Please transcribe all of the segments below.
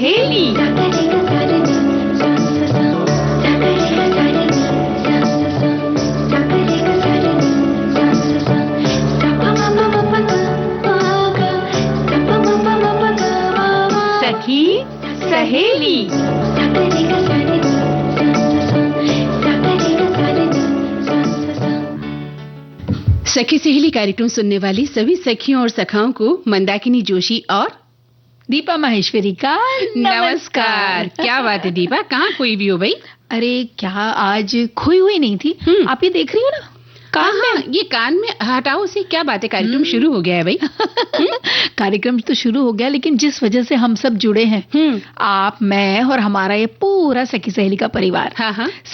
सहेली। सखी सहेली। सखी सहेली कार्यक्रम सुनने वाली सभी सखियों और सखाओं को मंदाकिनी जोशी और दीपा माहेश्वरी का नमस्कार। क्या बात है दीपा, कहाँ खोई भी हो भाई? अरे क्या आज खोई हुई नहीं थी। आप ये देख रही हो ना कान में, ये कान में हटाओ से क्या बात है, कार्यक्रम शुरू हो गया है भाई। कार्यक्रम तो शुरू हो गया, लेकिन जिस वजह से हम सब जुड़े हैं, आप, मैं और हमारा ये पूरा सखी सहेली का परिवार,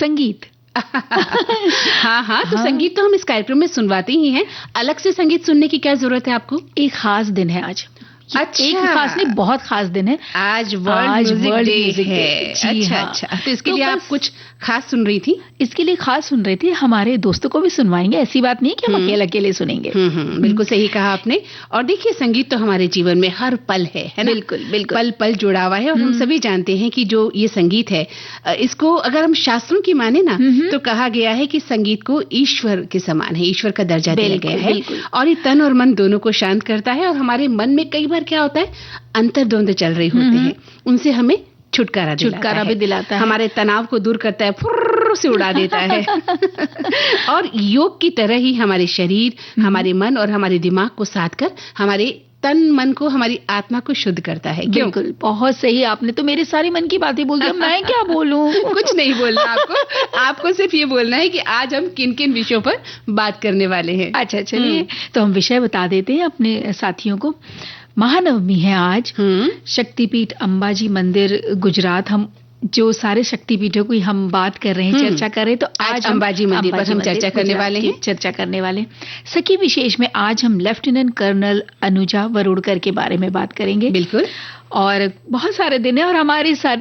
संगीत। हाँ, तो संगीत तो हम इस कार्यक्रम में सुनवाते ही हैं। अलग से संगीत सुनने की क्या जरूरत है आपको? एक खास दिन है आज। अच्छा, एक खास नहीं, बहुत खास दिन है आज। वर्ल्ड म्यूजिक डे है। अच्छा, तो इसके लिए आप कुछ खास सुन रही थी? इसके लिए खास सुन रही थी, हमारे दोस्तों को भी सुनवाएंगे। ऐसी बात नहीं कि हम अकेले सुनेंगे। बिल्कुल सही कहा आपने। और देखिए, संगीत तो हमारे जीवन में हर पल है ना? बिल्कुल। पल पल जुड़ा हुआ है। और हम सभी जानते हैं कि जो ये संगीत है, इसको अगर हम शास्त्रों की माने ना, तो कहा गया है कि संगीत को ईश्वर के समान है, ईश्वर का दर्जा दिया गया है। और ये तन और मन दोनों को शांत करता है। और हमारे मन में कई बार क्या होता है, अंतर्द्वंद चल रहे होते हैं, उनसे हमें छुटकारा भी दिलाता है। हमारे तनाव को दूर करता है, फुर्र से उड़ा देता है। और योग की तरह ही हमारे शरीर, हमारे मन और हमारे दिमाग को साध कर हमारे तन मन को, हमारी आत्मा को शुद्ध करता है। बिल्कुल, बहुत सही। आपने तो मेरे सारे मन की बातें बोल दी, मैं क्या बोलूं? कुछ नहीं बोलना आपको सिर्फ ये बोलना है कि आज हम किन किन विषयों पर बात करने वाले हैं। अच्छा, चलिए तो हम विषय बता देते हैं अपने साथियों को। महानवमी है आज। शक्तिपीठ अंबाजी मंदिर गुजरात, हम जो सारे शक्तिपीठों की हम बात कर रहे हैं, चर्चा कर रहे हैं, तो आज अंबाजी मंदिर पर हम चर्चा करने वाले हैं। सखी विशेष में आज हम लेफ्टिनेंट कर्नल अनुजा वरुड़कर के बारे में बात करेंगे। बिल्कुल। और बहुत सारे दिन है, और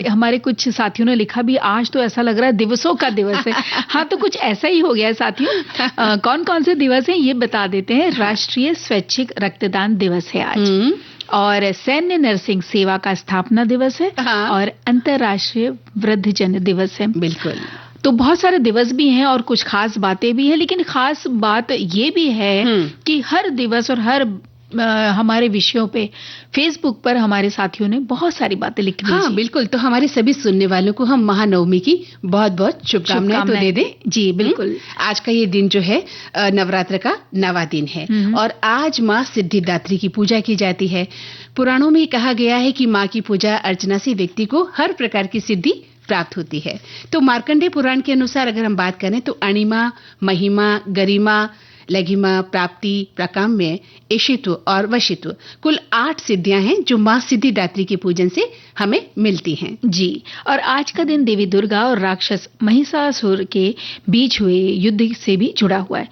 हमारे कुछ साथियों ने लिखा भी, आज तो ऐसा लग रहा है दिवसों का दिवस है। हाँ, तो कुछ ऐसा ही हो गया है साथियों। कौन कौन से दिवस हैं ये बता देते हैं। राष्ट्रीय स्वैच्छिक रक्तदान दिवस है आज, और सैन्य नर्सिंग सेवा का स्थापना दिवस है, और अंतर्राष्ट्रीय वृद्धजन दिवस है। बिल्कुल। तो बहुत सारे दिवस भी हैं और कुछ खास बातें भी हैं, लेकिन खास बात ये भी है कि हर दिवस और हर हमारे विषयों पे फेसबुक पर हमारे साथियों ने बहुत सारी बातें लिखी। हाँ, बिल्कुल। तो हमारे सभी सुनने वालों को हम महानवमी की बहुत बहुत शुभकामनाएं तो दे दें। जी बिल्कुल। आज का ये दिन जो है नवरात्र का 9वां दिन है, और आज माँ सिद्धिदात्री की पूजा की जाती है। पुराणों में कहा गया है कि माँ की पूजा अर्चना से व्यक्ति को हर प्रकार की सिद्धि प्राप्त होती है। तो मार्कंडेय पुराण के अनुसार अगर हम बात करें तो अणिमा, महिमा, गरिमा, लघिमा, प्राप्ति, प्राकाम्य, ईशित्व और वशित्व, कुल 8 सिद्धियां हैं जो माँ सिद्धिदात्री के पूजन से हमें मिलती हैं। जी। और आज का दिन देवी दुर्गा और राक्षस महिषासुर के बीच हुए युद्ध से भी जुड़ा हुआ है।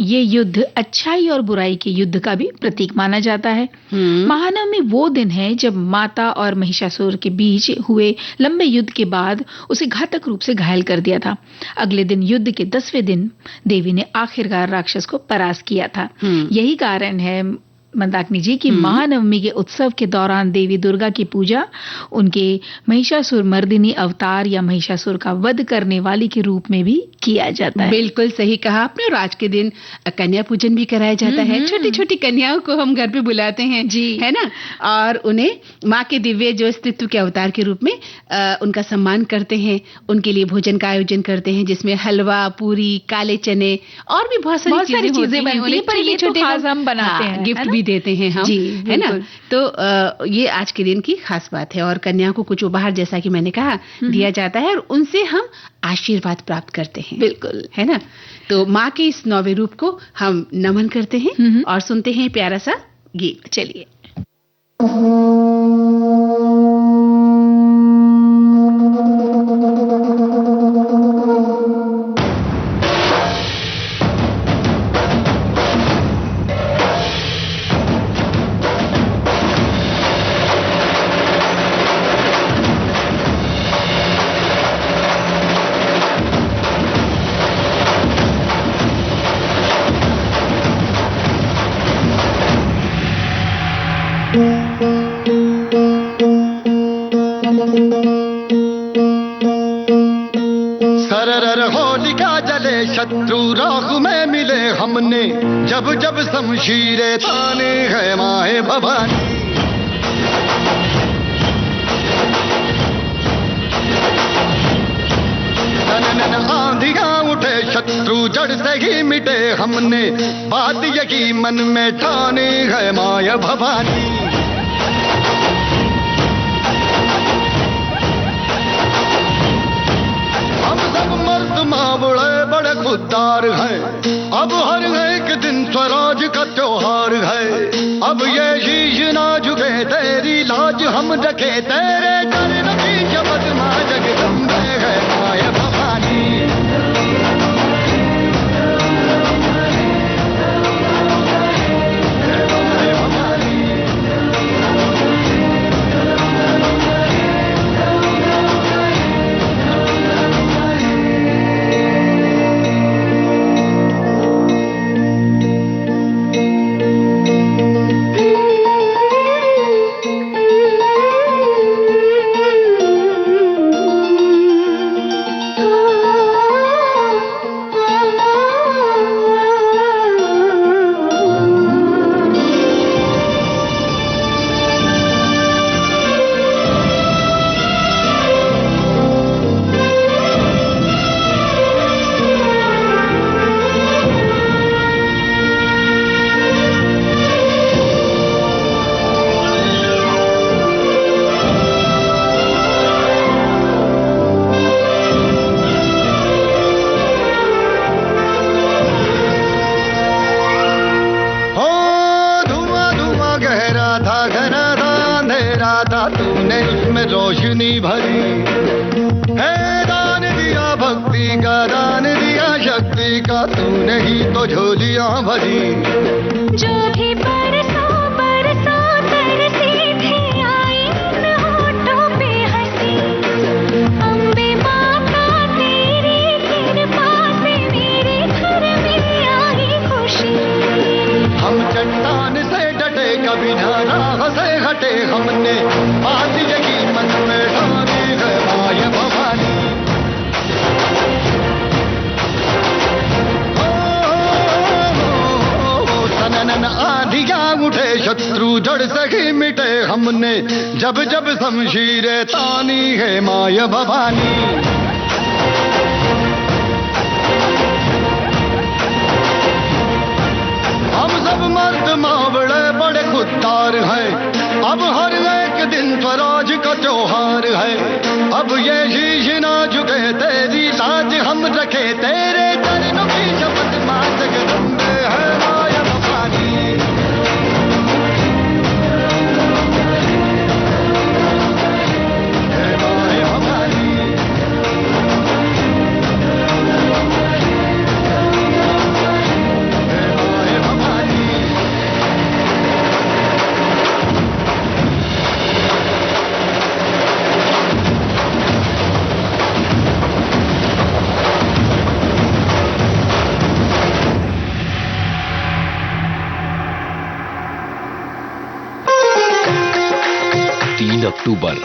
ये युद्ध अच्छाई और बुराई के युद्ध का भी प्रतीक माना जाता है। महानवमी वो दिन है जब माता और महिषासुर के बीच हुए लंबे युद्ध के बाद उसे घातक रूप से घायल कर दिया था। अगले दिन युद्ध के 10वें दिन देवी ने आखिरकार राक्षस को परास्त किया था। यही कारण है मंदाकिनी जी की महानवमी के उत्सव के दौरान देवी दुर्गा की पूजा उनके महिषासुर मर्दिनी अवतार या महिषासुर का वध करने वाली के रूप में भी किया जाता है। बिल्कुल सही कहा आपने। और आज के दिन कन्या पूजन भी कराया जाता है। छोटी छोटी कन्याओं को हम घर पे बुलाते हैं, जी है ना, और उन्हें माँ के दिव्य जो अस्तित्व के अवतार के रूप में उनका सम्मान करते हैं। उनके लिए भोजन का आयोजन करते हैं, जिसमें हलवा, पूरी, काले चने और भी बहुत सारी चीजें बनती हैं, पर ये छोटे हम बनाते हैं, गिफ्ट भी देते हैं हम, है ना। तो ये आज के दिन की खास बात है। और कन्या को कुछ उपहार, जैसा कि मैंने कहा, दिया जाता है, और उनसे हम आशीर्वाद प्राप्त करते हैं। बिल्कुल, है ना। तो माँ के इस 9वें रूप को हम नमन करते हैं और सुनते हैं प्यारा सा गीत। चलिए। शत्रु राह में मिले हमने, जब जब शमशीरें ताने है माए भवानी। नन आंधियां उठे शत्रु जड़ से ही मिटे हमने, बात यही मन में ठानी है माया भवानी। हम सब मर्द मावड़े बड़े खुददार हैं, अब हर एक दिन स्वराज का त्योहार है। अब ये शीश ना झुके तेरी लाज हम रखे, तेरे चरण की शपथ मां जगदम्बे है माया भवानी। तूने इसमें रोशनी भरी है, दान दिया भक्ति का, दान दिया शक्ति का, तूने ही तो झोलियां भरी। जो भी बरसों बरसों तरसी थी आई उन होठों पे हंसी, अम्बे माता तेरी कृपा से मेरे घर में आई खुशी। हम चट्टान से डटे कभी ना राह से हटे, हमने बात यही मन में ठानी है माया भवानी। सनन आंधियां उठे शत्रु जड़ से ही मिटे हमने, जब जब शमशीरें तानी है माया भवानी। हम सब मर्द मावड़े बड़े खुददार हैं, अब हर एक दिन स्वराज का त्योहार है। अब ये शीश ना झुके तेरी लाज हम रखे, तेरे चरणों की शपथ मां जगदम्बे है माया भवानी। अक्टूबर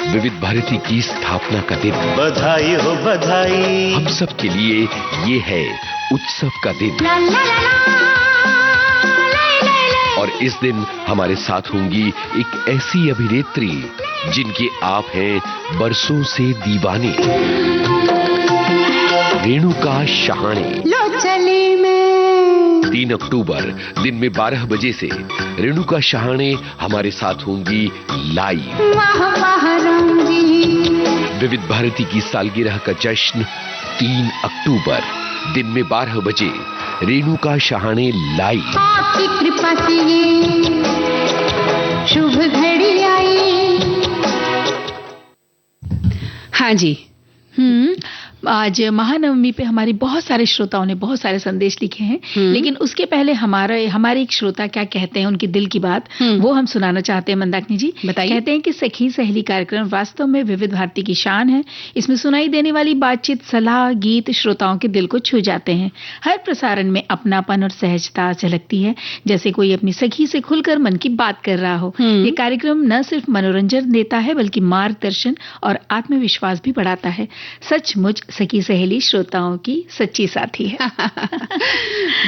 विविध भारती की स्थापना का दिन। बधाई हो बधाई। हम सब के लिए ये है उत्सव का दिन। और इस दिन हमारे साथ होंगी एक ऐसी अभिनेत्री जिनके आप हैं बरसों से दीवाने, रेणुका शहाणे। 3 अक्टूबर दिन में 12 बजे से रेणुका शहाणे हमारे साथ होंगी लाइव। विविध भारती की सालगिरह का जश्न 3 अक्टूबर दिन में 12 बजे रेणुका शहाणे लाइव। आपकी कृपा से ये शुभ घड़ी आई। हाँ जी। आज महानवमी पे हमारे बहुत सारे श्रोताओं ने बहुत सारे संदेश लिखे हैं, लेकिन उसके पहले हमारे एक श्रोता क्या कहते हैं, उनकी दिल की बात वो हम सुनाना चाहते हैं। मंदाकिनी जी बताइए। कहते हैं कि सखी सहेली कार्यक्रम वास्तव में विविध भारती की शान है। इसमें सुनाई देने वाली बातचीत, सलाह, गीत श्रोताओं के दिल को छू जाते हैं। हर प्रसारण में अपनापन और सहजता झलकती है, जैसे कोई अपनी सखी से खुलकर मन की बात कर रहा हो। ये कार्यक्रम न सिर्फ मनोरंजन देता है बल्कि मार्गदर्शन और आत्मविश्वास भी बढ़ाता है। सचमुच सखी सहेली श्रोताओं की सच्ची साथी है।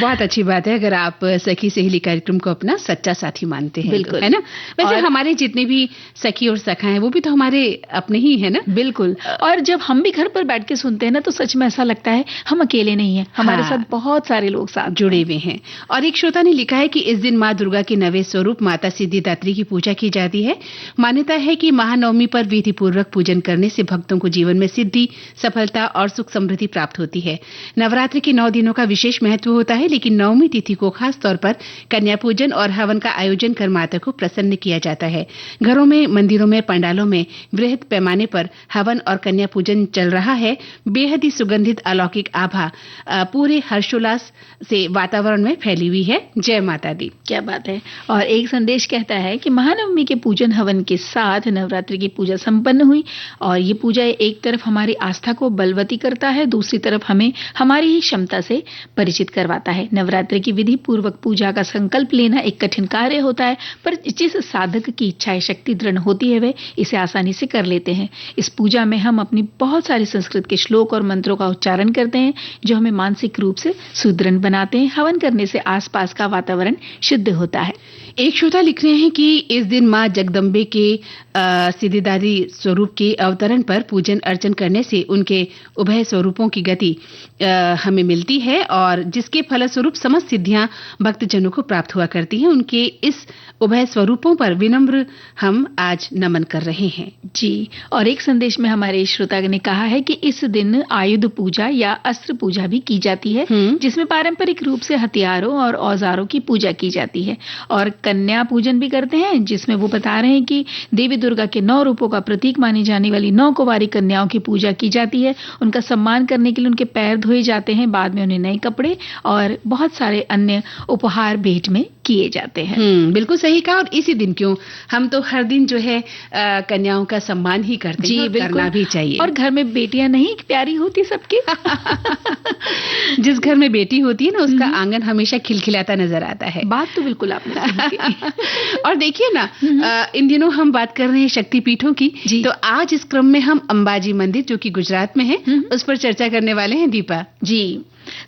बहुत अच्छी बात है अगर आप सखी सहेली कार्यक्रम को अपना सच्चा साथी मानते हैं। बिल्कुल, है ना। वैसे हमारे जितने भी सखी और सखा हैं वो भी तो हमारे अपने ही है ना। बिल्कुल। और जब हम भी घर पर बैठ के सुनते हैं ना तो सच में ऐसा लगता है हम अकेले नहीं हैं, हमारे साथ बहुत सारे लोग साथ जुड़े हुए हैं। और एक श्रोता ने लिखा है कि इस दिन माँ दुर्गा के नवे स्वरूप माता सिद्धिदात्री की पूजा की जाती है। मान्यता है कि महानवमी पर विधि पूर्वक पूजन करने से भक्तों को जीवन में सिद्धि, सफलता और सुख समृद्धि प्राप्त होती है। नवरात्रि के 9 दिनों का विशेष महत्व होता है, लेकिन नवमी तिथि को खास तौर पर कन्या पूजन और हवन का आयोजन कर माता को प्रसन्न किया जाता है। घरों में, मंदिरों में, पंडालों में वृहद पैमाने पर हवन और कन्या पूजन चल रहा है। बेहद ही सुगंधित अलौकिक आभा पूरे हर्षोल्लास से वातावरण में फैली हुई है। जय माता दी। क्या बात है। और एक संदेश कहता है कि महानवमी के पूजन हवन के साथ नवरात्रि की पूजा संपन्न हुई और ये पूजा एक तरफ हमारी आस्था को बलवती करता है, दूसरी तरफ हमें हमारी ही क्षमता से परिचित करवाता है। नवरात्रि की विधि पूर्वक पूजा का संकल्प लेना एक कठिन कार्य होता है, पर जिस साधक की इच्छा शक्ति दृढ़ होती है वे इसे आसानी से कर लेते हैं। इस पूजा में हम अपनी बहुत सारी संस्कृत के श्लोक और मंत्रों का उच्चारण करते हैं जो हमें मानसिक रूप से सुदृढ़ बनाते हैं। हवन करने से आसपास का वातावरण शुद्ध होता है। एक श्रोता लिख रहे हैं कि इस दिन माँ जगदम्बे के सिद्धिदात्री स्वरूप के अवतरण पर पूजन अर्चन करने से उनके उभय स्वरूपों की गति हमें मिलती है और जिसके फलस्वरूप समस्त सिद्धियां भक्तजनों को प्राप्त हुआ करती हैं। उनके इस उभय स्वरूपों पर विनम्र हम आज नमन कर रहे हैं। जी। और एक संदेश में हमारे श्रोता ने कहा है कि इस दिन आयुध पूजा या अस्त्र पूजा भी की जाती है, जिसमें पारंपरिक रूप से हथियारों और औजारों की पूजा की जाती है। और कन्या पूजन भी करते हैं, जिसमें वो बता रहे हैं कि देवी दुर्गा के 9 रूपों का प्रतीक मानी जाने वाली 9 कुंवारी कन्याओं की पूजा की जाती है। उनका सम्मान करने के लिए उनके पैर धोए जाते हैं, बाद में उन्हें नए कपड़े और बहुत सारे अन्य उपहार भेंट में किए जाते हैं। बिल्कुल सही कहा। और इसी दिन क्यों, हम तो हर दिन जो है कन्याओं का सम्मान ही करते हैं, करना भी चाहिए। और घर में बेटियां नहीं प्यारी होती सबकी। जिस घर में बेटी होती है ना उसका आंगन हमेशा खिलखिलाता नजर आता है। बात तो बिल्कुल आपने और देखिए ना, इन दिनों हम बात कर रहे हैं शक्तिपीठों की, तो आज इस क्रम में हम अंबाजी मंदिर जो कि गुजरात में है उस पर चर्चा करने वाले हैं। दीपा जी,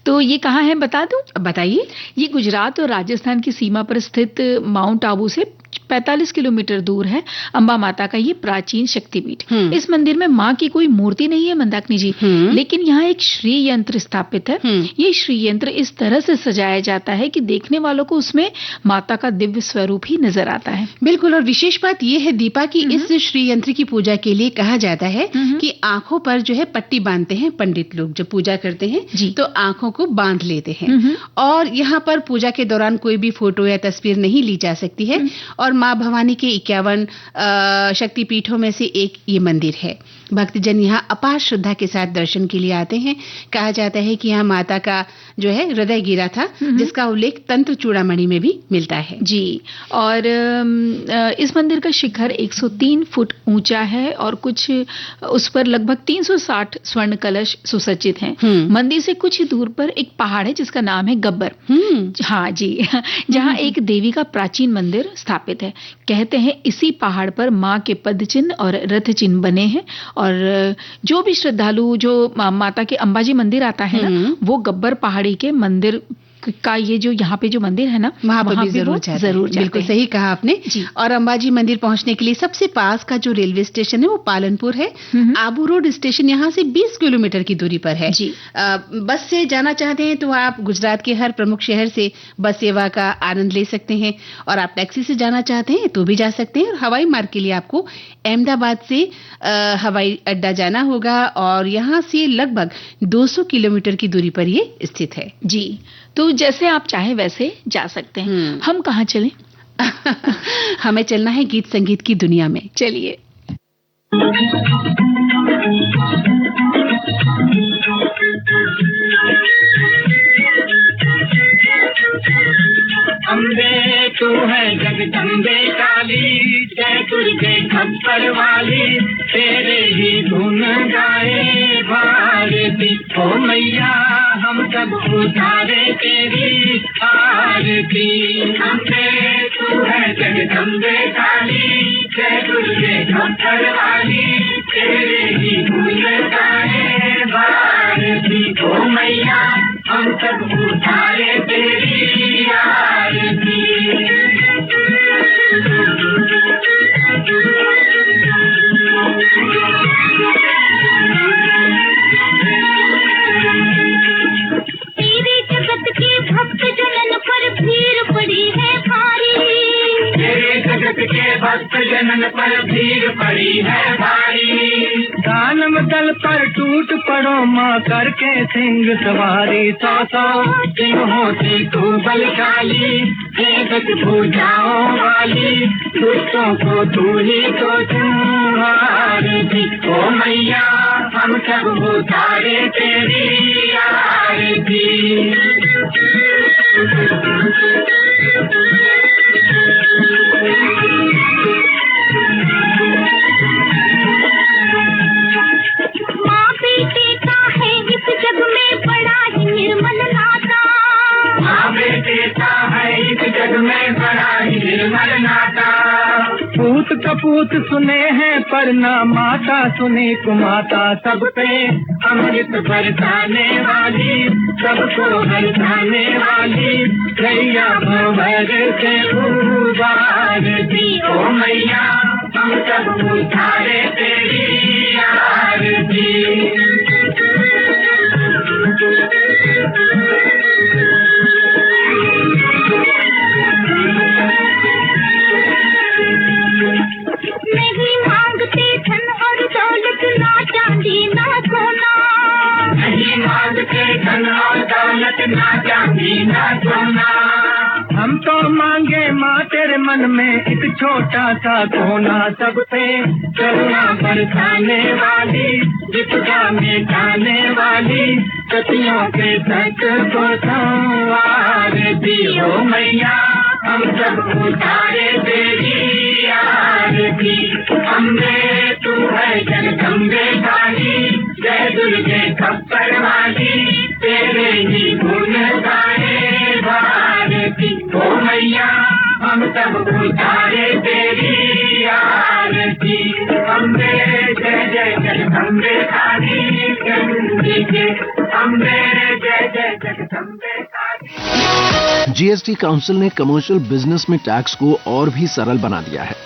तो ये कहाँ है बता दूं? बताइए। ये गुजरात और राजस्थान की सीमा पर स्थित माउंट आबू से 45 किलोमीटर दूर है अंबा माता का ये प्राचीन शक्तिपीठ। इस मंदिर में माँ की कोई मूर्ति नहीं है मंदाकिनी जी, लेकिन यहाँ एक श्री यंत्र स्थापित है। ये श्री यंत्र इस तरह से सजाया जाता है कि देखने वालों को उसमें माता का दिव्य स्वरूप ही नजर आता है। बिल्कुल। और विशेष बात ये है दीपा कि इस श्री यंत्र की पूजा के लिए कहा जाता है कि आंखों पर जो है पट्टी बांधते हैं पंडित लोग जब पूजा करते हैं, तो आंखों को बांध लेते हैं। और यहाँ पर पूजा के दौरान कोई भी फोटो या तस्वीर नहीं ली जा सकती है। और माँ भवानी के 51 शक्तिपीठों में से एक ये मंदिर है। भक्तजन यहाँ अपार श्रद्धा के साथ दर्शन के लिए आते हैं। कहा जाता है कि यहाँ माता का जो है हृदय गिरा था, जिसका उल्लेख तंत्र चूड़ामणि में भी मिलता है। जी। और इस मंदिर का शिखर 103 फुट ऊंचा है और कुछ उस पर लगभग 360 स्वर्ण कलश सुसज्जित हैं। मंदिर से कुछ ही दूर पर एक पहाड़ है जिसका नाम है गब्बर। हाँ जी, जहाँ एक देवी का प्राचीन मंदिर स्थापित है। कहते हैं इसी पहाड़ पर माँ के पद चिन्ह और रथ चिन्ह बने हैं और जो भी श्रद्धालु जो माता के अंबाजी मंदिर आता है ना, वो गब्बर पहाड़ी के मंदिर का ये जो यहाँ पे जो मंदिर है ना वहाँ पे जरूर जाते। बिल्कुल सही कहा आपने। और अंबाजी मंदिर पहुंचने के लिए सबसे पास का जो रेलवे स्टेशन है वो पालनपुर है। आबू रोड स्टेशन यहाँ से 20 किलोमीटर की दूरी पर है। बस से जाना चाहते हैं तो आप गुजरात के हर प्रमुख शहर से बस सेवा का आनंद ले सकते हैं और आप टैक्सी से जाना चाहते हैं तो भी जा सकते हैं। और हवाई मार्ग के लिए आपको अहमदाबाद से हवाई अड्डा जाना होगा और यहाँ से लगभग 200 किलोमीटर की दूरी पर ये स्थित है। जी, तो जैसे आप चाहें वैसे जा सकते हैं। हम कहाँ चलें? हमें चलना है गीत संगीत की दुनिया में। चलिए। अम्बे तू है जगदम्बे काली, जय दुर्गे खप्पर वाली, तेरे ही धुन गाए भारती। ओ मैया हम सब उतारे तेरी आरती। अम्बे तू है जगदम्बे काली, जय दुर्गे खप्पर वाली, तेरे ही धुन गाए मैया हम सब उतारे तेरी आरती। तेरे जगत के भक्त जनन पर भीड़ पड़ी है भारी, तेरे जगत के भक्त जनन पर भीड़ पड़ी है भारी। दानव दल पर टूट पड़ो माँ करके सिंह सवारी, 100 सिंहों से तू बलशाली, जगत भुजाओं वाली, दुष्टों को तू ही तो संहारती। ओ मैया हम सब उतारे तेरी आरती। माँ बेटे का है इस जग में बड़ा ही निर्मल नाता, माँ बेटे का है इस जग में बड़ा ही निर्मल नाता। पूत कपूत सुने हैं पर ना माता सुने कुमाता, सब पे अमृत बरसाने वाली, सबको हरसाने वाली, गैया भंवर से उबारती। ओ मैया हम सब उतारे तेरी आरती। नहीं मांगते धन और दौलत, ना चांदी ना सोना, नहीं मांगते धन और दौलत, ना चांदी ना सोना। हम तो मांगे माँ तेरे मन में एक छोटा सा कोना, सब पे करुणा बरसाने वाली, विपदा मिटाने वाली, सतियों के सच को संवारती। ओ मैया हम सब उतारे तेरी आरती। अम्बे तू है जगदम्बे काली, जय दुर्गे खप्पर वाली, तेरे ही गुण गाए भारती। ओ मैया हम सब उतारे तेरी आरती। अम्बे जय जय जगदम्बे काली, जय अम्बे जय जय जगदम्बे काली। जीएसटी काउंसिल ने कमर्शियल बिजनेस में टैक्स को और भी सरल बना दिया है।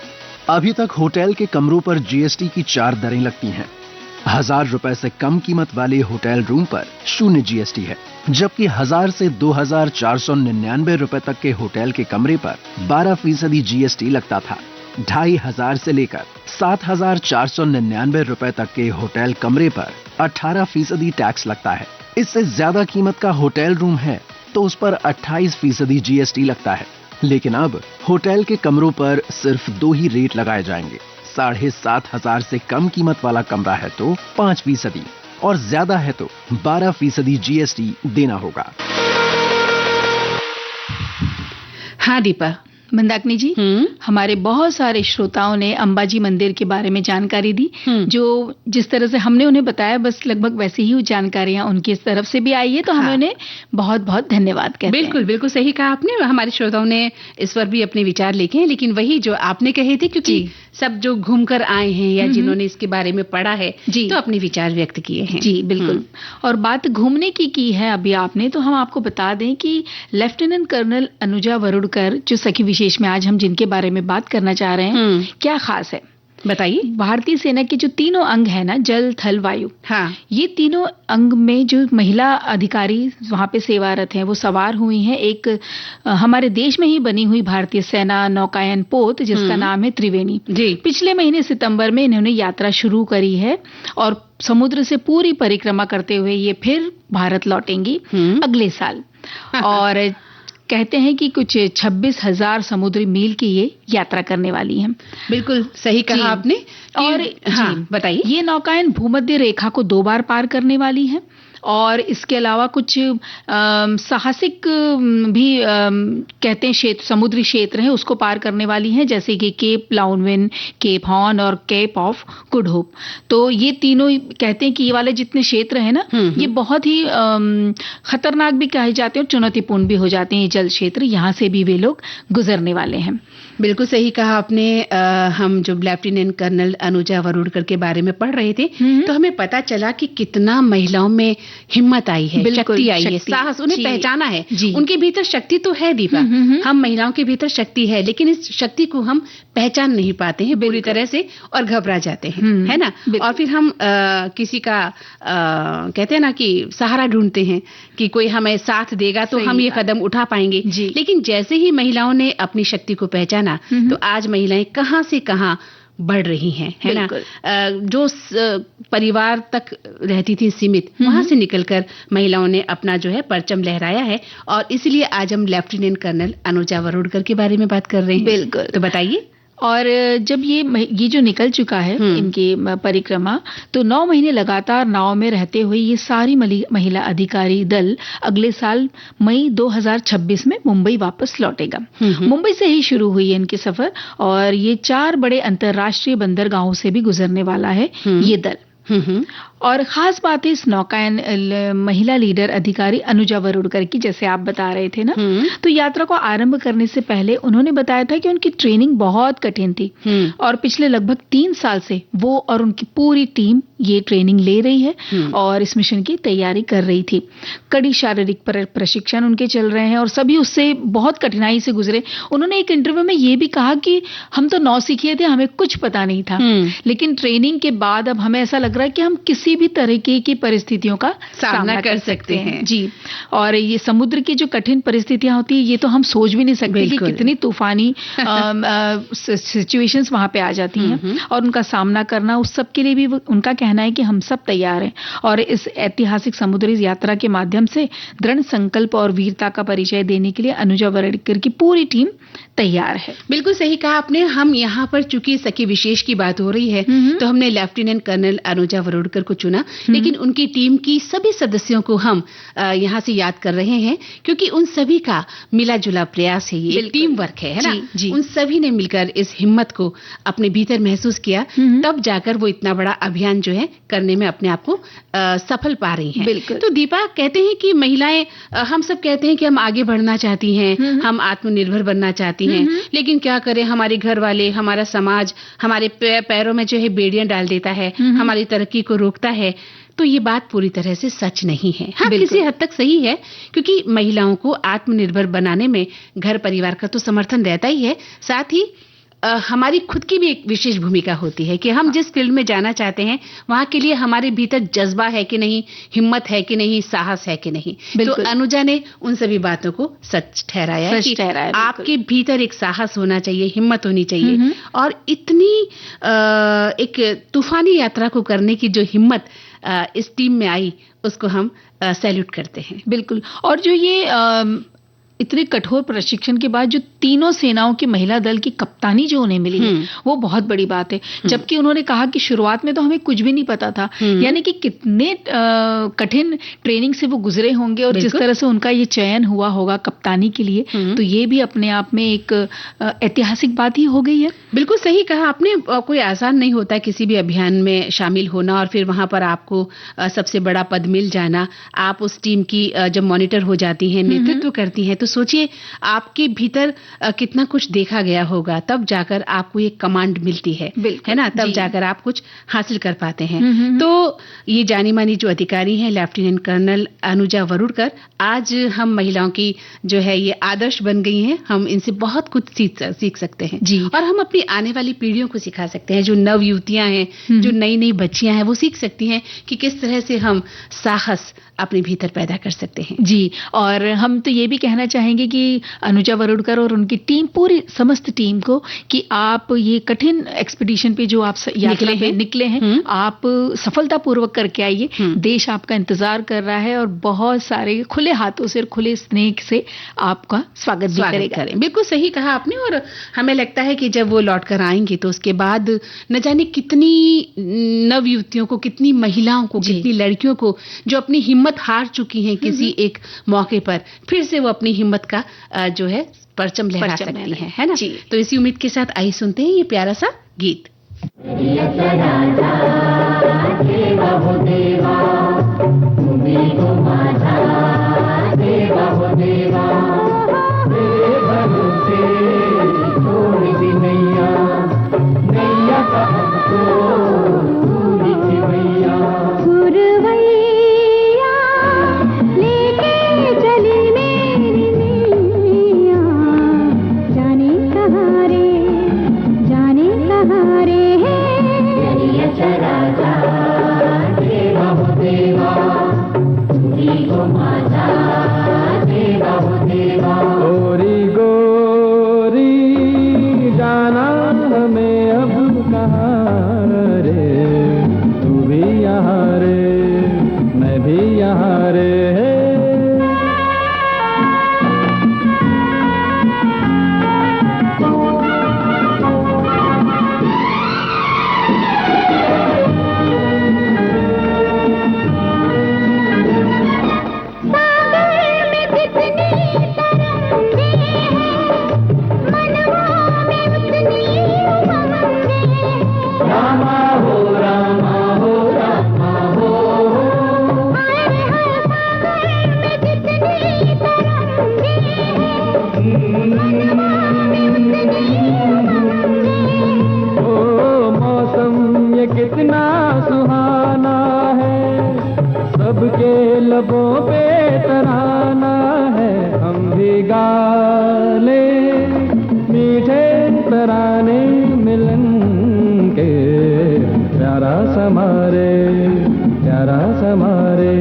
अभी तक होटल के कमरों पर जीएसटी की 4 दरें लगती हैं। 1000 रुपए से कम कीमत वाले होटल रूम पर 0 जीएसटी है, जबकि 1000 से 2499 रुपए तक के होटल के कमरे पर 12% जीएसटी लगता था। 2500 से लेकर 7499 रुपए तक के होटल कमरे पर 18% टैक्स लगता है। इससे ज्यादा कीमत का होटल रूम है तो उस पर 28% जीएसटी लगता है। लेकिन अब होटल के कमरों पर सिर्फ 2 ही रेट लगाए जाएंगे। 7500 से कम कीमत वाला कमरा है तो 5% और ज्यादा है तो 12% जीएसटी देना होगा। हाँ दीपा। मंदाकिनी जी, हमारे बहुत सारे श्रोताओं ने अंबाजी मंदिर के बारे में जानकारी दी, जो जिस तरह से हमने उन्हें बताया बस लगभग वैसे ही जानकारियां उनकी तरफ से भी आई है, तो हमें उन्हें बहुत बहुत धन्यवाद कहते हैं। बिल्कुल बिल्कुल सही कहा आपने। हमारे श्रोताओं ने इस पर भी अपने विचार लिखे हैं, लेकिन वही जो आपने कहे थे, क्योंकि सब जो घूमकर आए हैं या जिन्होंने इसके बारे में पढ़ा है तो अपने विचार व्यक्त किए हैं। जी बिल्कुल। और बात घूमने की है अभी आपने, तो हम आपको बता दें कि लेफ्टिनेंट कर्नल अनुजा वरुड़कर, जो सखी विशेष में आज हम जिनके बारे में बात करना चाह रहे हैं, क्या खास है बताइए। भारतीय सेना के जो तीनों अंग है ना, जल थल वायु, हाँ, ये तीनों अंग में जो महिला अधिकारी वहां पे सेवारत हैं, वो सवार हुई हैं एक हमारे देश में ही बनी हुई भारतीय सेना नौकायन पोत, जिसका नाम है त्रिवेणी। पिछले महीने सितंबर में इन्होंने यात्रा शुरू करी है और समुद्र से पूरी परिक्रमा करते हुए ये फिर भारत लौटेंगी अगले साल। और कहते हैं कि कुछ 26,000 समुद्री मील की ये यात्रा करने वाली हैं। बिल्कुल सही कहा आपने। और हाँ, बताइए। ये नौकायन भूमध्य रेखा को 2 बार पार करने वाली है और इसके अलावा कुछ साहसिक भी कहते हैं समुद्री क्षेत्र हैं, उसको पार करने वाली हैं, जैसे कि केप लाउनविन, केप हॉर्न और केप ऑफ गुड होप। तो ये तीनों कहते हैं कि ये वाले जितने क्षेत्र हैं ना, ये बहुत ही खतरनाक भी कहे जाते हैं और चुनौतीपूर्ण भी हो जाते हैं। ये जल क्षेत्र, यहाँ से भी वे लोग गुजरने वाले हैं। बिल्कुल सही कहा आपने। हम जब लेफ्टिनेंट कर्नल अनुजा वरुड़कर के बारे में पढ़ रहे थे तो हमें पता चला कि कितना महिलाओं में हिम्मत आई है, शक्ति आई है, साहस, उन्हें पहचाना है। उनके भीतर शक्ति तो है दीपा, हम महिलाओं के भीतर शक्ति है, लेकिन इस शक्ति को हम पहचान नहीं पाते हैं पूरी तरह से और घबरा जाते हैं, है ना। और फिर हम किसी का कहते हैं ना कि सहारा ढूंढते हैं कि कोई हमें साथ देगा तो हम ये कदम उठा पाएंगे। लेकिन जैसे ही महिलाओं ने अपनी शक्ति को पहचाना तो आज महिलाएं कहां से कहां बढ़ रही हैं, है ना। जो परिवार तक रहती थी सीमित, वहां से निकलकर महिलाओं ने अपना जो है परचम लहराया है। और इसलिए आज हम लेफ्टिनेंट कर्नल अनुजा वरुड़कर के बारे में बात कर रहे हैं। बिल्कुल, तो बताइए। और जब ये जो निकल चुका है इनकी परिक्रमा, तो 9 महीने लगातार नाव में रहते हुए ये सारी महिला अधिकारी दल अगले साल मई 2026 में मुंबई वापस लौटेगा। मुंबई से ही शुरू हुई है इनकी सफर और ये 4 बड़े अंतर्राष्ट्रीय बंदरगाहों से भी गुजरने वाला है ये दल। और खास बात है इस नौकायन महिला लीडर अधिकारी अनुजा वरुड़कर की, जैसे आप बता रहे थे ना, तो यात्रा को आरंभ करने से पहले उन्होंने बताया था कि उनकी ट्रेनिंग बहुत कठिन थी और पिछले लगभग 3 साल से वो और उनकी पूरी टीम ये ट्रेनिंग ले रही है और इस मिशन की तैयारी कर रही थी। कड़ी शारीरिक प्रशिक्षण उनके चल रहे हैं और सभी उससे बहुत कठिनाई से गुजरे। उन्होंने एक इंटरव्यू में ये भी कहा कि हम तो नौसिखिए थे, हमें कुछ पता नहीं था, लेकिन ट्रेनिंग के बाद अब हमें ऐसा लग रहा है कि हम किसी भी तरह की परिस्थितियों का सामना कर सकते हैं। जी, और ये समुद्र की जो कठिन परिस्थितियां होती है ये तो हम सोच भी नहीं सकते कि कितनी तूफानी सिचुएशंस वहां पे आ जाती हैं और उनका सामना करना, उस सब के लिए भी उनका कहना है कि हम सब तैयार हैं। और इस ऐतिहासिक समुद्री यात्रा के माध्यम से दृढ़ संकल्प और वीरता का परिचय देने के लिए अनुजा वरुड़कर की पूरी टीम तैयार है। बिल्कुल सही कहा आपने। हम यहाँ पर चूंकि सखी विशेष की बात हो रही है तो हमने लेफ्टिनेंट कर्नल अनुजा वरुड़कर को चुना, लेकिन उनकी टीम की सभी सदस्यों को हम यहाँ से याद कर रहे हैं क्योंकि उन सभी का मिला जुला प्रयास है, ये टीम वर्क है ना। उन सभी ने मिलकर इस हिम्मत को अपने भीतर महसूस किया, तब जाकर वो इतना बड़ा अभियान जो है करने में अपने आप को सफल पा रही हैं। तो दीपा, कहते हैं कि महिलाएं, हम सब कहते हैं कि हम आगे बढ़ना चाहती हैं, हम आत्मनिर्भर बनना चाहती हैं, लेकिन क्या करें, हमारे घर वाले, हमारा समाज हमारे पैरों में जो है बेड़ियां डाल देता है, हमारी तरक्की को रोकता है। तो ये बात पूरी तरह से सच नहीं है। हाँ, किसी हद तक सही है क्योंकि महिलाओं को आत्मनिर्भर बनाने में घर परिवार का तो समर्थन रहता ही है, साथ ही हमारी खुद की भी एक विशेष भूमिका होती है कि हम जिस फील्ड में जाना चाहते हैं वहां के लिए हमारे भीतर जज्बा है कि नहीं, हिम्मत है कि नहीं, साहस है कि नहीं। तो अनुजा ने उन सभी बातों को सच ठहराया कि आपके भीतर एक साहस होना चाहिए, हिम्मत होनी चाहिए और इतनी एक तूफानी यात्रा को करने की जो हिम्मत इस टीम में आई उसको हम सैल्यूट करते हैं। बिल्कुल। और जो ये इतने कठोर प्रशिक्षण के बाद जो तीनों सेनाओं की महिला दल की कप्तानी जो उन्हें मिली है वो बहुत बड़ी बात है। जबकि उन्होंने कहा कि शुरुआत में तो हमें कुछ भी नहीं पता था, यानी कि कितने कठिन ट्रेनिंग से वो गुजरे होंगे और जिस तरह से उनका ये चयन हुआ होगा कप्तानी के लिए, तो ये भी अपने आप में एक ऐतिहासिक बात ही हो गई है। बिल्कुल सही कहा आपने। कोई आसान नहीं होता किसी भी अभियान में शामिल होना और फिर वहां पर आपको सबसे बड़ा पद मिल जाना। आप उस टीम की जब मॉनिटर हो जाती हैं, नेतृत्व करती हैं, तो सोचिए आपके भीतर कितना कुछ देखा गया होगा, तब जाकर आपको ये कमांड मिलती है ना, तब जाकर आप कुछ हासिल कर पाते हैं। तो ये जानी मानी जो अधिकारी हैं लेफ्टिनेंट कर्नल अनुजा वरुड़कर, आज हम महिलाओं की जो है ये आदर्श बन गई हैं। हम इनसे बहुत कुछ सीख सकते हैं जी, और हम अपनी आने वाली पीढ़ियों को सिखा सकते हैं। जो नव युवतियां हैं, जो नई नई बच्चियां हैं, वो सीख सकती हैं कि किस तरह से हम साहस अपने भीतर पैदा कर सकते हैं जी। और हम तो ये भी कहना चाहेंगे कि अनुजा वरुड़कर और उनकी टीम, पूरी समस्त टीम को, कि आप ये कठिन एक्सपीडिशन पे जो आप निकले हैं आप सफलतापूर्वक करके आइए। देश आपका इंतजार कर रहा है और बहुत सारे खुले हाथों से और खुले स्नेह से आपका स्वागत भी करेगा। बिल्कुल सही कहा आपने। और हमें लगता है कि जब वो लौट कर आएंगे तो उसके बाद न जाने कितनी नव युवतियों को, कितनी महिलाओं को, कितनी लड़कियों को जो अपनी हिम्मत हार चुकी हैं किसी एक मौके पर, फिर से वो अपनी हिम्मत का जो है परचम लहरा सकती हैं, है ना। तो इसी उम्मीद के साथ आइए सुनते हैं ये प्यारा सा गीत। देवा यहाँ रे। लबों पे तराना है, हम भी गा ले मीठे तराने मिलन के, प्यारा समारे प्यारा समारे।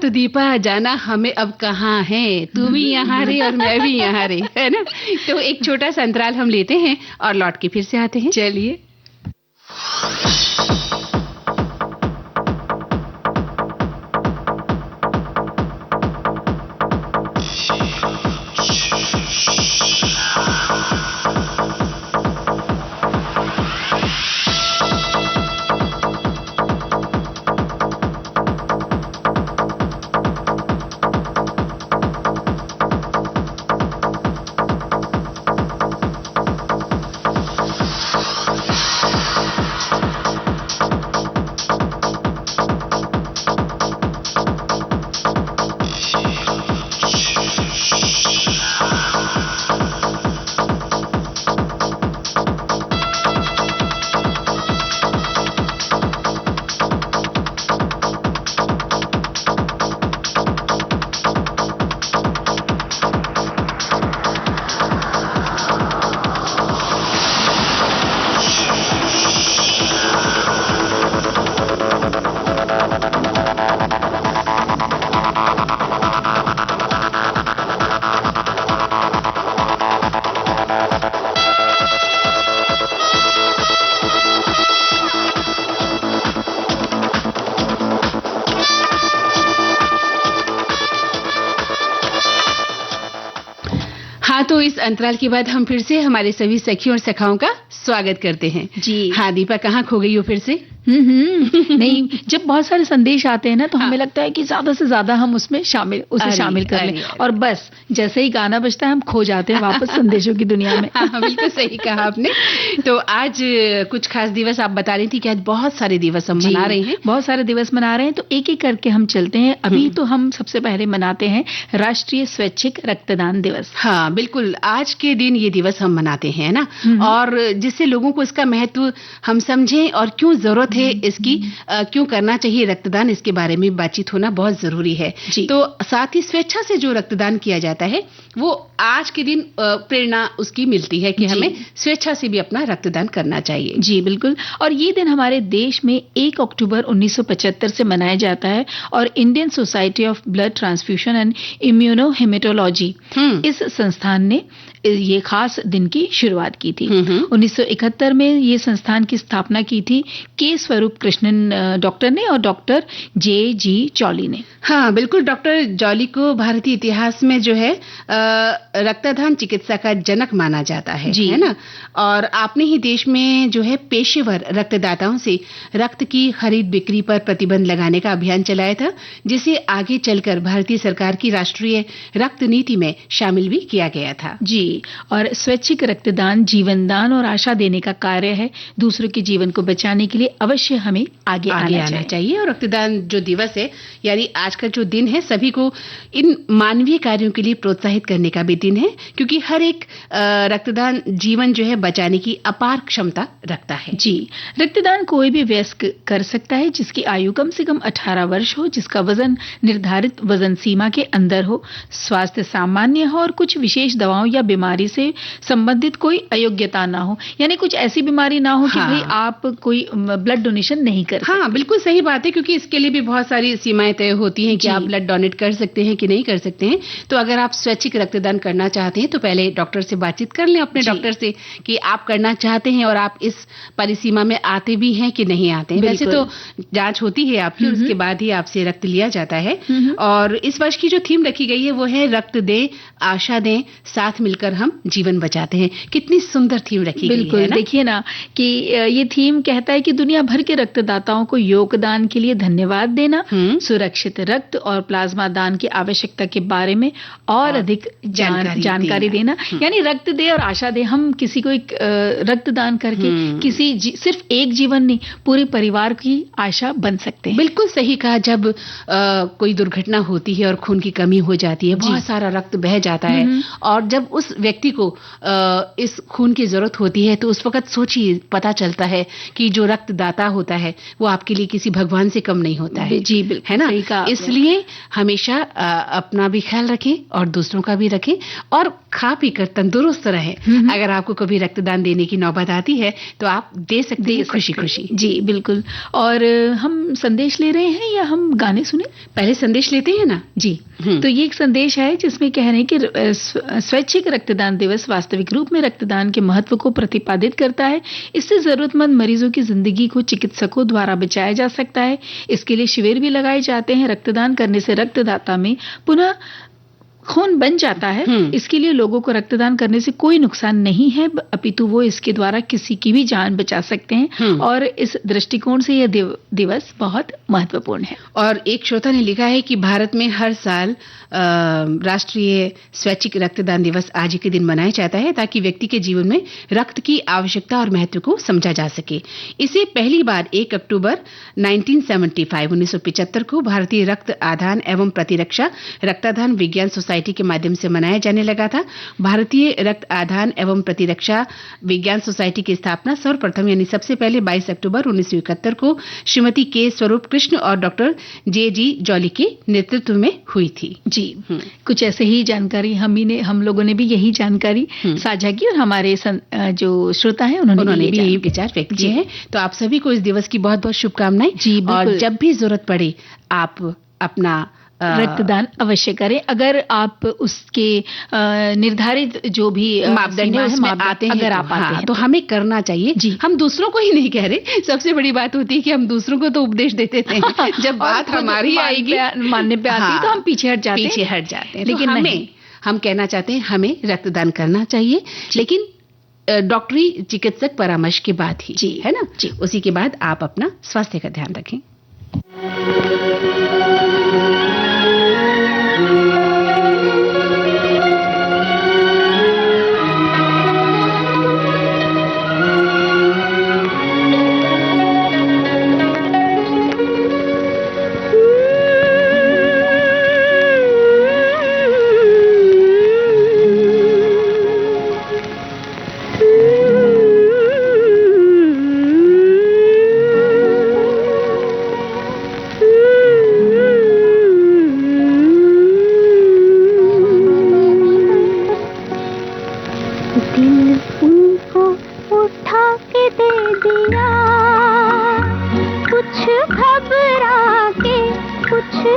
तो दीपा, जाना हमें अब कहाँ है, तू भी यहाँ रे और मैं भी यहाँ रे, है ना। तो एक छोटा सा अंतराल हम लेते हैं और लौट के फिर से आते हैं। चलिए। तो इस अंतराल के बाद हम फिर से हमारे सभी सखियों और सखाओं का स्वागत करते हैं। जी हाँ दीपा, कहाँ खो गई हो फिर से? नहीं, जब बहुत सारे संदेश आते हैं ना तो हमें लगता है कि ज्यादा से ज्यादा हम उसे शामिल कर लें, और बस जैसे ही गाना बजता है हम खो जाते हैं वापस संदेशों की दुनिया में। हाँ, बिल्कुल सही कहा आपने। तो आज कुछ खास दिवस आप बता रही थी कि आज बहुत सारे दिवस हम मना रहे हैं। बहुत सारे दिवस मना रहे हैं, तो एक एक करके हम चलते हैं। अभी तो हम सबसे पहले मनाते हैं राष्ट्रीय स्वैच्छिक रक्तदान दिवस। हाँ बिल्कुल, आज के दिन ये दिवस हम मनाते हैं ना, और जिससे लोगों को इसका महत्व हम समझें और क्यों जरूरत है इसकी, क्यों करना चाहिए रक्तदान, इसके बारे में बातचीत होना बहुत जरूरी है। तो साथ ही स्वेच्छा से जो रक्तदान किया जाता है वो आज के दिन प्रेरणा उसकी मिलती है कि हमें स्वेच्छा से भी अपना रक्तदान करना चाहिए। जी बिल्कुल। और ये दिन हमारे देश में 1 अक्टूबर 1975 से मनाया जाता है, और Indian society of blood transfusion and immunohaematology इस संस्थान ने ये खास दिन की शुरुआत की थी। 1971 में ये संस्थान की स्थापना की थी के स्वरूप कृष्णन डॉक्टर ने और डॉक्टर जे.जी. जॉली ने। हाँ, बिल्कुल। डॉक्टर जॉली को भारतीय इतिहास में जो है रक्तदान चिकित्सा का जनक माना जाता है, है ना। और आपने ही देश में जो है पेशेवर रक्तदाताओं से रक्त की खरीद बिक्री पर प्रतिबंध लगाने का अभियान चलाया था, जिसे आगे चलकर भारतीय सरकार की राष्ट्रीय रक्त नीति में शामिल भी किया गया था। जी, और स्वैच्छिक रक्तदान जीवन दान और आशा देने का कार्य है। दूसरों के जीवन को बचाने के लिए अवश्य हमें आगे आना चाहिए। और रक्तदान जो दिवस है, यानी आज का जो दिन है, सभी को इन मानवीय कार्यों के लिए प्रोत्साहित करने का भी दिन है, क्योंकि हर एक रक्तदान जीवन जो है बचाने की अपार क्षमता रखता है। जी, रक्तदान कोई भी वयस्क कर सकता है जिसकी आयु कम से कम 18 वर्ष हो, जिसका वजन निर्धारित वजन सीमा के अंदर हो, स्वास्थ्य सामान्य हो और कुछ विशेष दवाओं या बीमारी से संबंधित कोई अयोग्यता ना हो, यानी कुछ ऐसी बीमारी ना हो कि भाई आप कोई ब्लड डोनेशन नहीं कर सकते। हाँ, बिल्कुल सही बात है, क्योंकि इसके लिए भी बहुत सारी सीमाएं तय होती हैं कि आप ब्लड डोनेट कर सकते हैं कि नहीं कर सकते हैं। तो अगर आप स्वैच्छिक रक्तदान करना चाहते हैं तो पहले डॉक्टर से बातचीत कर लें, अपने डॉक्टर से, कि आप करना चाहते हैं और आप इस परिसीमा में आते भी हैं कि नहीं आते हैं। वैसे तो जांच होती है आपकी, उसके बाद ही आपसे रक्त लिया जाता है। और इस वर्ष की जो थीम रखी गई है वो है रक्त दे, आशा दें, साथ मिलकर हम जीवन बचाते हैं। कितनी सुंदर थीम रखी गई है ना? देखिए ना कि ये थीम कहता है कि दुनिया भर के रक्तदाताओं को योगदान के लिए धन्यवाद देना, सुरक्षित रक्त और प्लाज्मा दान की आवश्यकता के बारे में और अधिक जानकारी देना। यानी रक्त दे और आशा दे, हम किसी को एक रक्तदान करके सिर्फ एक जीवन नहीं, पूरे परिवार की आशा बन सकते हैं। बिल्कुल सही कहा। जब कोई दुर्घटना होती है और खून की कमी हो जाती है, बहुत सारा रक्त बह जाता है, और जब उस व्यक्ति को इस खून की जरूरत होती है, तो उस वक्त सोचिए, पता चलता है कि जो रक्तदाता होता है वो आपके लिए किसी भगवान से कम नहीं होता है। जी बिल्कुल, है ना। इसलिए हमेशा अपना भी ख्याल रखें और दूसरों का भी रखें, और खा पी कर तंदुरुस्त रहें। अगर आपको कभी रक्तदान देने की नौबत आती है तो आप दे सकते हैं खुशी खुशी। जी बिल्कुल। और हम संदेश ले रहे हैं या हम गाने सुने? पहले संदेश लेते हैं ना। जी, तो ये एक संदेश है जिसमें कह रहे हैं कि स्वैच्छिक रक्तदान दिवस वास्तविक रूप में रक्तदान के महत्व को प्रतिपादित करता है। इससे जरूरतमंद मरीजों की जिंदगी को चिकित्सकों द्वारा बचाया जा सकता है। इसके लिए शिविर भी लगाए जाते हैं। रक्तदान करने से रक्तदाता में पुनः खून बन जाता है। इसके लिए लोगों को रक्तदान करने से कोई नुकसान नहीं है, अपितु वो इसके द्वारा किसी की भी जान बचा सकते हैं। और इस दृष्टिकोण से यह दिवस बहुत महत्वपूर्ण है। और एक श्रोता ने लिखा है कि भारत में हर साल राष्ट्रीय स्वैच्छिक रक्तदान दिवस आज ही के दिन मनाया जाता है, ताकि व्यक्ति के जीवन में रक्त की आवश्यकता और महत्व को समझा जा सके। इसे पहली बार 1 अक्टूबर 1975 को भारतीय रक्त आदान एवं प्रतिरक्षा रक्तदान विज्ञान सोसाइटी के माध्यम से मनाया जाने लगा था। भारतीय रक्त आदान एवं प्रतिरक्षा विज्ञान सोसाइटी की स्थापना सर्वप्रथम यानी सबसे पहले 22 अक्टूबर 1971 को श्रीमती के स्वरूप कृष्ण और डॉक्टर जे.जी. जॉली के नेतृत्व में हुई थी। जी, कुछ ऐसे ही जानकारी हम लोगों ने भी यही जानकारी साझा की, और हमारे जो श्रोता हैं उन्होंने भी यही विचार व्यक्त किए हैं। तो आप सभी को इस दिवस की बहुत बहुत शुभकामनाएं। और जब भी जरूरत पड़े आप अपना रक्तदान अवश्य करें। अगर आप उसके निर्धारित जो भी मापदंड है उसमें आते हैं, अगर आप आते हैं तो हमें करना चाहिए। जी, हम दूसरों को ही नहीं कह रहे। सबसे बड़ी बात होती है कि हम दूसरों को तो उपदेश देते थे, जब बात हमारी आएगी, मानने पे आती है, तो हम पीछे हट जाते हैं। लेकिन हम कहना चाहते हैं हमें रक्तदान करना चाहिए, लेकिन डॉक्टरी चिकित्सक परामर्श के बाद ही, है ना। उसी के बाद आप अपना स्वास्थ्य का ध्यान रखें।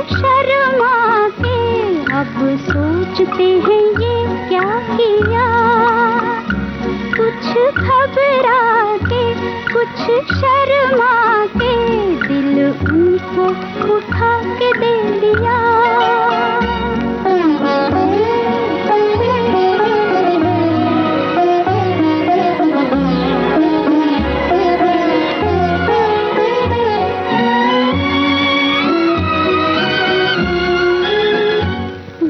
शर्मा के अब सोचते हैं ये क्या किया। कुछ शर्मा के दिल उनको उठा के दे दिया।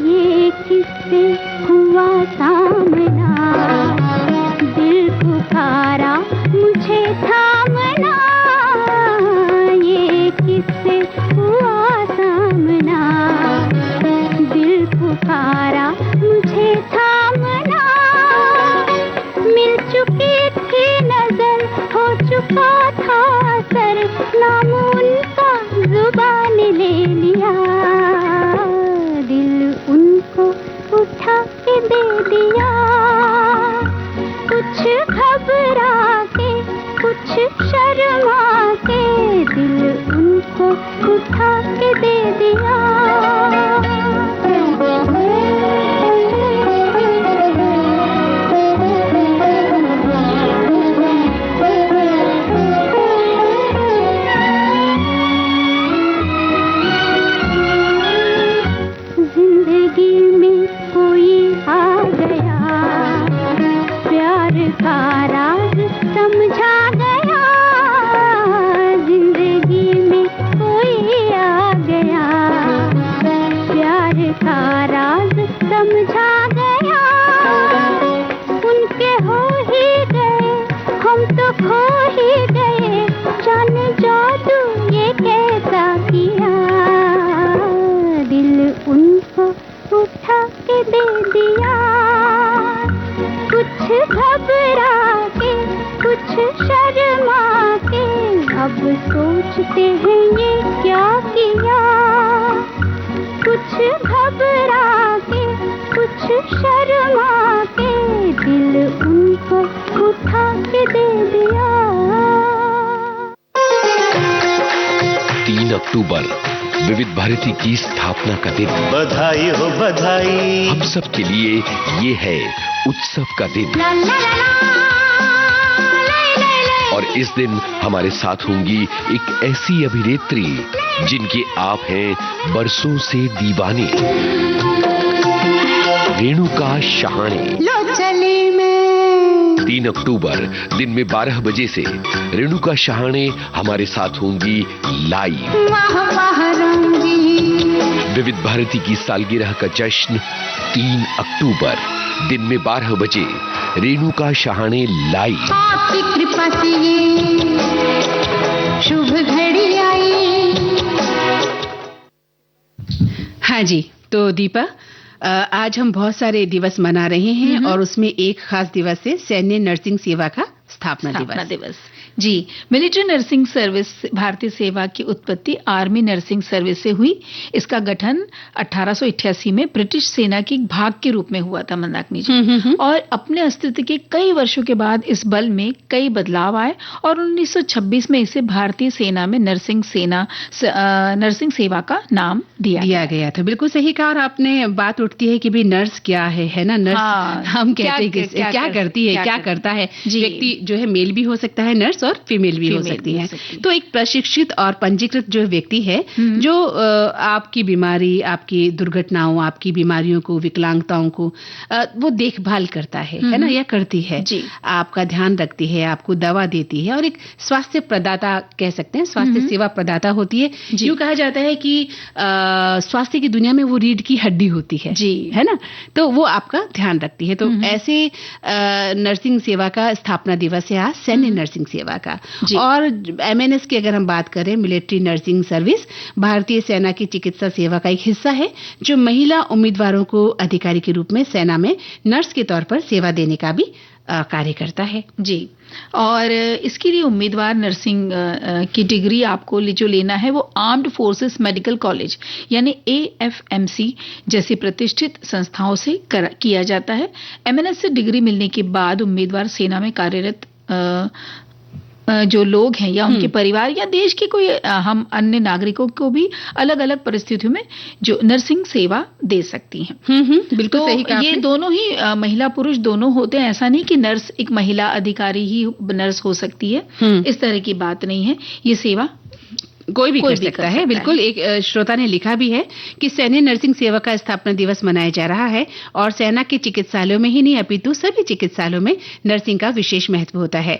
ये किससे हुआ सामना, दिल पुकारा मुझे थामना। ये किससे हुआ सामना, दिल पुकारा मुझे थामना। मिल चुकी थी नजर, हो चुका था असर, नाम उनका जुबान ले लिया। दिल उनको उठा के दे दिया। कुछ घबरा के कुछ शर्मा के दिल उनको उठा के दे दिया। जिंदगी में कोई आ गया, प्यार का राज समझा गया। जिंदगी में कोई आ गया, प्यार का राज समझा गया। उनके हो ही गए, हम तो खो ही गए, जाने जादू ये कैसा किया। दिल उनको उठा के दे दिया। कुछ घबरा के कुछ शर्मा के अब सोचते हैं ये क्या किया। कुछ घबरा के कुछ शर्मा के दिल उनको उठा के दे दिया। 3 अक्टूबर विविध भारती की स्थापना का दिन। बधाई हो बधाई, हम सब के लिए ये है उत्सव का दिन। और इस दिन हमारे साथ होंगी एक ऐसी अभिनेत्री जिनके आप हैं बरसों से दीवाने, रेणुका शहाणे। 3 अक्टूबर दिन में 12 बजे से रेणुका शहाणे हमारे साथ होंगी लाइव। विविध भारती की सालगिरह का जश्न 3 अक्टूबर दिन में 12 बजे रेणुका शहाणे लाइव। आपकी कृपा से ये शुभ घड़ी आई। हाँ जी, तो दीपा, आज हम बहुत सारे दिवस मना रहे हैं और उसमें एक खास दिवस है सैन्य नर्सिंग सेवा का स्थापना दिवस। जी, मिलिट्री नर्सिंग सर्विस भारतीय सेवा की उत्पत्ति आर्मी नर्सिंग सर्विस से हुई। इसका गठन 1888 में ब्रिटिश सेना के एक भाग के रूप में हुआ था, मंदाकिनी जी। और अपने अस्तित्व के कई वर्षों के बाद इस बल में कई बदलाव आए और 1926 में इसे भारतीय सेना में नर्सिंग नर्सिंग सेवा का नाम दिया गया था। बिल्कुल सही कहा। और आपने बात उठती है कि भाई नर्स क्या है ना? नर्स हम कहते हैं क्या करती है, क्या करता है। व्यक्ति जो है मेल भी हो सकता है नर्स और फीमेल भी हो सकती है। तो एक प्रशिक्षित और पंजीकृत जो व्यक्ति है जो आपकी बीमारी, आपकी दुर्घटनाओं, आपकी बीमारियों को, विकलांगताओं को वो देखभाल करता है ना, या करती है। आपका ध्यान रखती है, आपको दवा देती है और एक स्वास्थ्य प्रदाता कह सकते हैं, स्वास्थ्य सेवा प्रदाता होती है। यूँ कहा जाता है कि स्वास्थ्य की दुनिया में वो रीढ़ की हड्डी होती है ना, तो वो आपका ध्यान रखती है। तो ऐसे नर्सिंग सेवा का स्थापना दिवस है आज, सैन्य नर्सिंग सेवा का। और MNS की अगर हम बात करें, मिलिट्री नर्सिंग सर्विस भारतीय सेना की चिकित्सा सेवा का एक हिस्सा है जो महिला उम्मीदवारों को अधिकारी के रूप में सेना में नर्स के तौर पर सेवा देने का भी कार्य करता है। जी, और इसके लिए उम्मीदवार नर्सिंग की डिग्री आपको जो लेना है वो आर्म्ड फोर्सेस मेडिकल कॉलेज यानी AFMC जैसी प्रतिष्ठित संस्थाओं से किया जाता है। MNS से डिग्री मिलने के बाद उम्मीदवार सेना में कार्यरत जो लोग हैं या उनके परिवार या देश के कोई हम अन्य नागरिकों को भी अलग अलग परिस्थितियों में जो नर्सिंग सेवा दे सकती हैं। बिल्कुल तो सही कहा ये आपने। दोनों ही महिला पुरुष दोनों होते हैं, ऐसा नहीं कि नर्स एक महिला अधिकारी ही नर्स हो सकती है, इस तरह की बात नहीं है। ये सेवा कोई भी कर सकता है। बिल्कुल। एक श्रोता ने लिखा भी है कि सैन्य नर्सिंग सेवा का स्थापना दिवस मनाया जा रहा है और सेना के चिकित्सालयों में ही नहीं अपितु सभी चिकित्सालयों में नर्सिंग का विशेष महत्व होता है।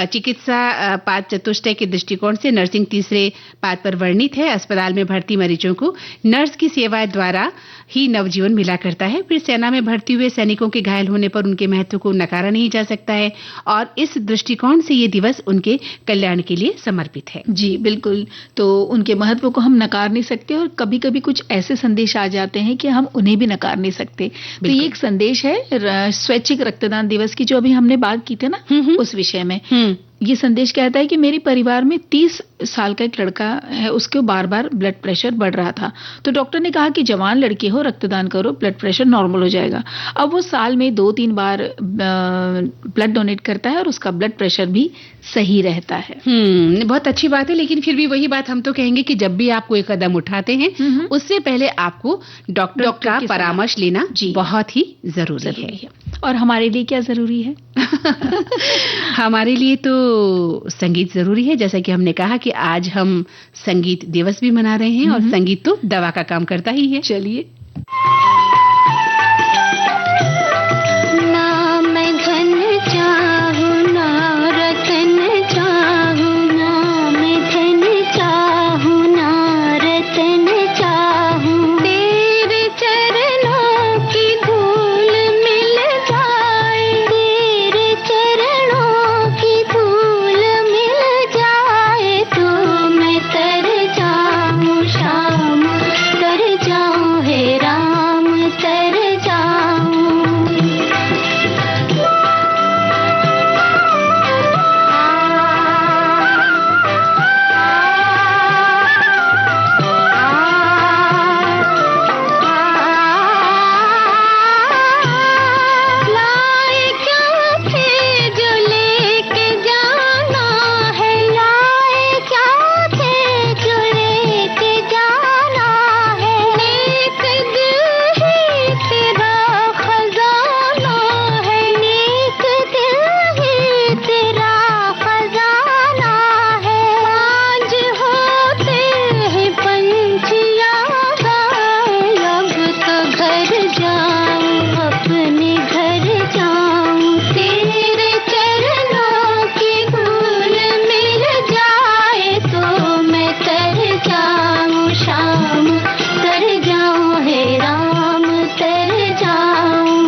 चिकित्सा पाद चतुष्टय के दृष्टिकोण से नर्सिंग तीसरे पाद पर वर्णित है। अस्पताल में भर्ती मरीजों को नर्स की सेवाएं द्वारा ही नवजीवन मिला करता है। फिर सेना में भर्ती हुए सैनिकों के घायल होने पर उनके महत्व को नकारा नहीं जा सकता है और इस दृष्टिकोण से ये दिवस उनके कल्याण के लिए समर्पित है। जी बिल्कुल। तो उनके महत्व को हम नकार नहीं सकते और कभी कभी कुछ ऐसे संदेश आ जाते हैं कि हम उन्हें भी नकार नहीं सकते। तो ये एक संदेश है स्वैच्छिक रक्तदान दिवस की, जो अभी हमने बात की थी ना उस विषय में। ये संदेश कहता है कि मेरे परिवार में 30 साल का एक लड़का है, उसके बार बार ब्लड प्रेशर बढ़ रहा था, तो डॉक्टर ने कहा कि जवान लड़की हो, रक्तदान करो, ब्लड प्रेशर नॉर्मल हो जाएगा। अब वो साल में 2-3 बार ब्लड डोनेट करता है और उसका ब्लड प्रेशर भी सही रहता है। बहुत अच्छी बात है, लेकिन फिर भी वही बात हम तो कहेंगे कि जब भी आप कोई कदम उठाते हैं उससे पहले आपको डॉक्टर का परामर्श लेना बहुत ही जरूरी है। और हमारे लिए क्या जरूरी है? हमारे लिए तो संगीत जरूरी है। जैसा कि हमने कहा कि आज हम संगीत दिवस भी मना रहे हैं और संगीत तो दवा का काम करता ही है। चलिए। ना मैं धन चाहूं ना रतन चाहूं, ना मैं धन चाहूं ना रतन चाहूं, तेरे चरणों की धूल मिल जाए, तेरे चरणों की धूल मिल जाए तो मैं तर जाऊं शाम, तर जाऊं हे राम, तर जाऊं। लाए क्या थे जो लेके जाना है, लाए क्या थे जो लेके जाना है, नेक दिल ही तेरा खजाना है, नेक दिल ही तेरा खजाना है। आज होते हैं पंछियाँ गाए, अब तो घर जाऊं, अपने घर जाऊं, तेरे चरणों की धूल मिल जाए तो मैं तर जाऊं शाम, तर जाऊं हे राम, तर जाऊं।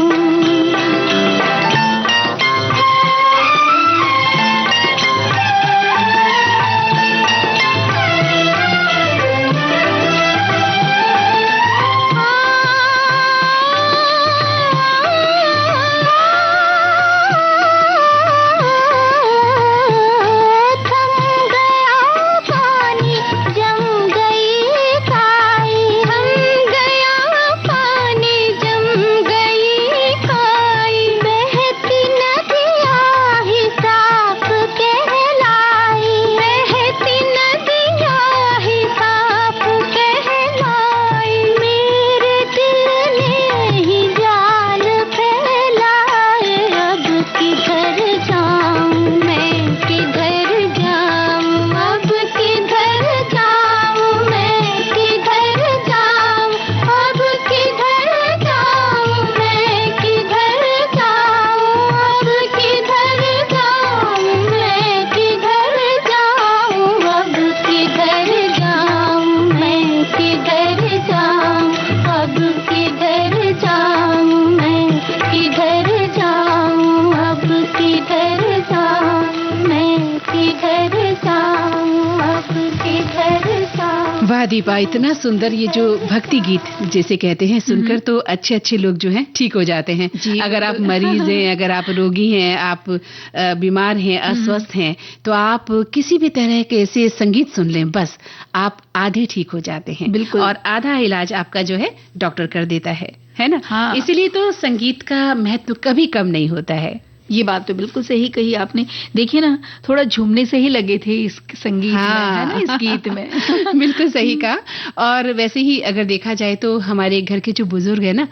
थम गया पानी, जम गई काई, थम गया पानी, जम गई काई, बहती नदियाँ ही साफ कहलाई, बहती नदियाँ ही साफ कहलाई, मेरे दिल ने ही जाल फैलाए, अब किधर जाऊं मैं, किधर जाऊं, अब किधर जाऊं मैं, किधर जाऊं, अब किधर जाऊं मैं, किधर जाऊं, अब किधर जाऊं मैं, किधर जाऊं, अब किधर जाऊं मैं, किधर जाऊं, अब किधर जाऊं मैं, किधर जाऊं, अब किधर जाऊं मैं, किधर जाऊं, अब किधर जाऊं। वाह दीपा, इतना सुंदर ये जो भक्ति गीत जैसे कहते हैं, सुनकर तो अच्छे अच्छे लोग जो हैं ठीक हो जाते हैं। अगर आप मरीज हैं, अगर आप रोगी हैं, आप बीमार हैं, अस्वस्थ हैं, तो आप किसी भी तरह के ऐसे संगीत सुन लें, बस आप आधे ठीक हो जाते हैं। बिल्कुल। और आधा इलाज आपका जो है डॉक्टर कर देता है ना? हाँ। इसीलिए तो संगीत का महत्व कभी कम नहीं होता है। ये बात तो बिल्कुल सही कही आपने। देखिए ना, थोड़ा झूमने से ही लगे थे इस संगीत में, है ना, इस गीत में। बिल्कुल सही कहा। और वैसे ही अगर देखा जाए तो हमारे घर के जो बुजुर्ग है ना,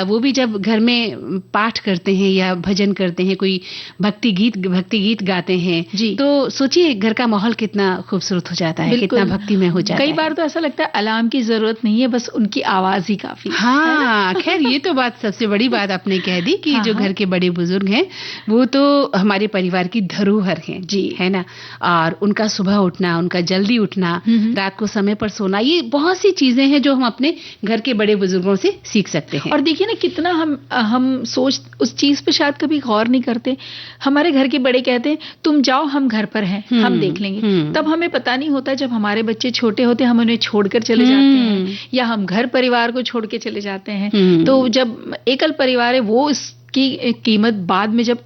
वो भी जब घर में पाठ करते हैं या भजन करते हैं, कोई भक्ति गीत गाते हैं, तो सोचिए घर का माहौल कितना खूबसूरत हो जाता है, कितना भक्तिमय हो जाता है। कई बार तो ऐसा लगता है अलार्म की जरूरत नहीं है, बस उनकी आवाज ही काफी। हाँ, खैर ये तो बात सबसे बड़ी बात आपने कह दी कि जो घर के बड़े बुजुर्ग हैं वो तो हमारे परिवार की धरोहर हैं, जी, है ना। और उनका सुबह उठना, उनका जल्दी उठना, रात को समय पर सोना, ये बहुत सी चीजें हैं जो हम अपने घर के बड़े बुजुर्गों से सीख सकते हैं। और देखिए ना, कितना हम सोच उस चीज पे शायद कभी गौर नहीं करते। हमारे घर के बड़े कहते हैं तुम जाओ, हम घर पर हैं, हम देख लेंगे। तब हमें पता नहीं होता, जब हमारे बच्चे छोटे होते हम उन्हें छोड़कर चले जाते हैं, या हम घर परिवार को छोड़ के चले जाते हैं। तो जब एकल परिवार है, वो की कीमत बाद में जब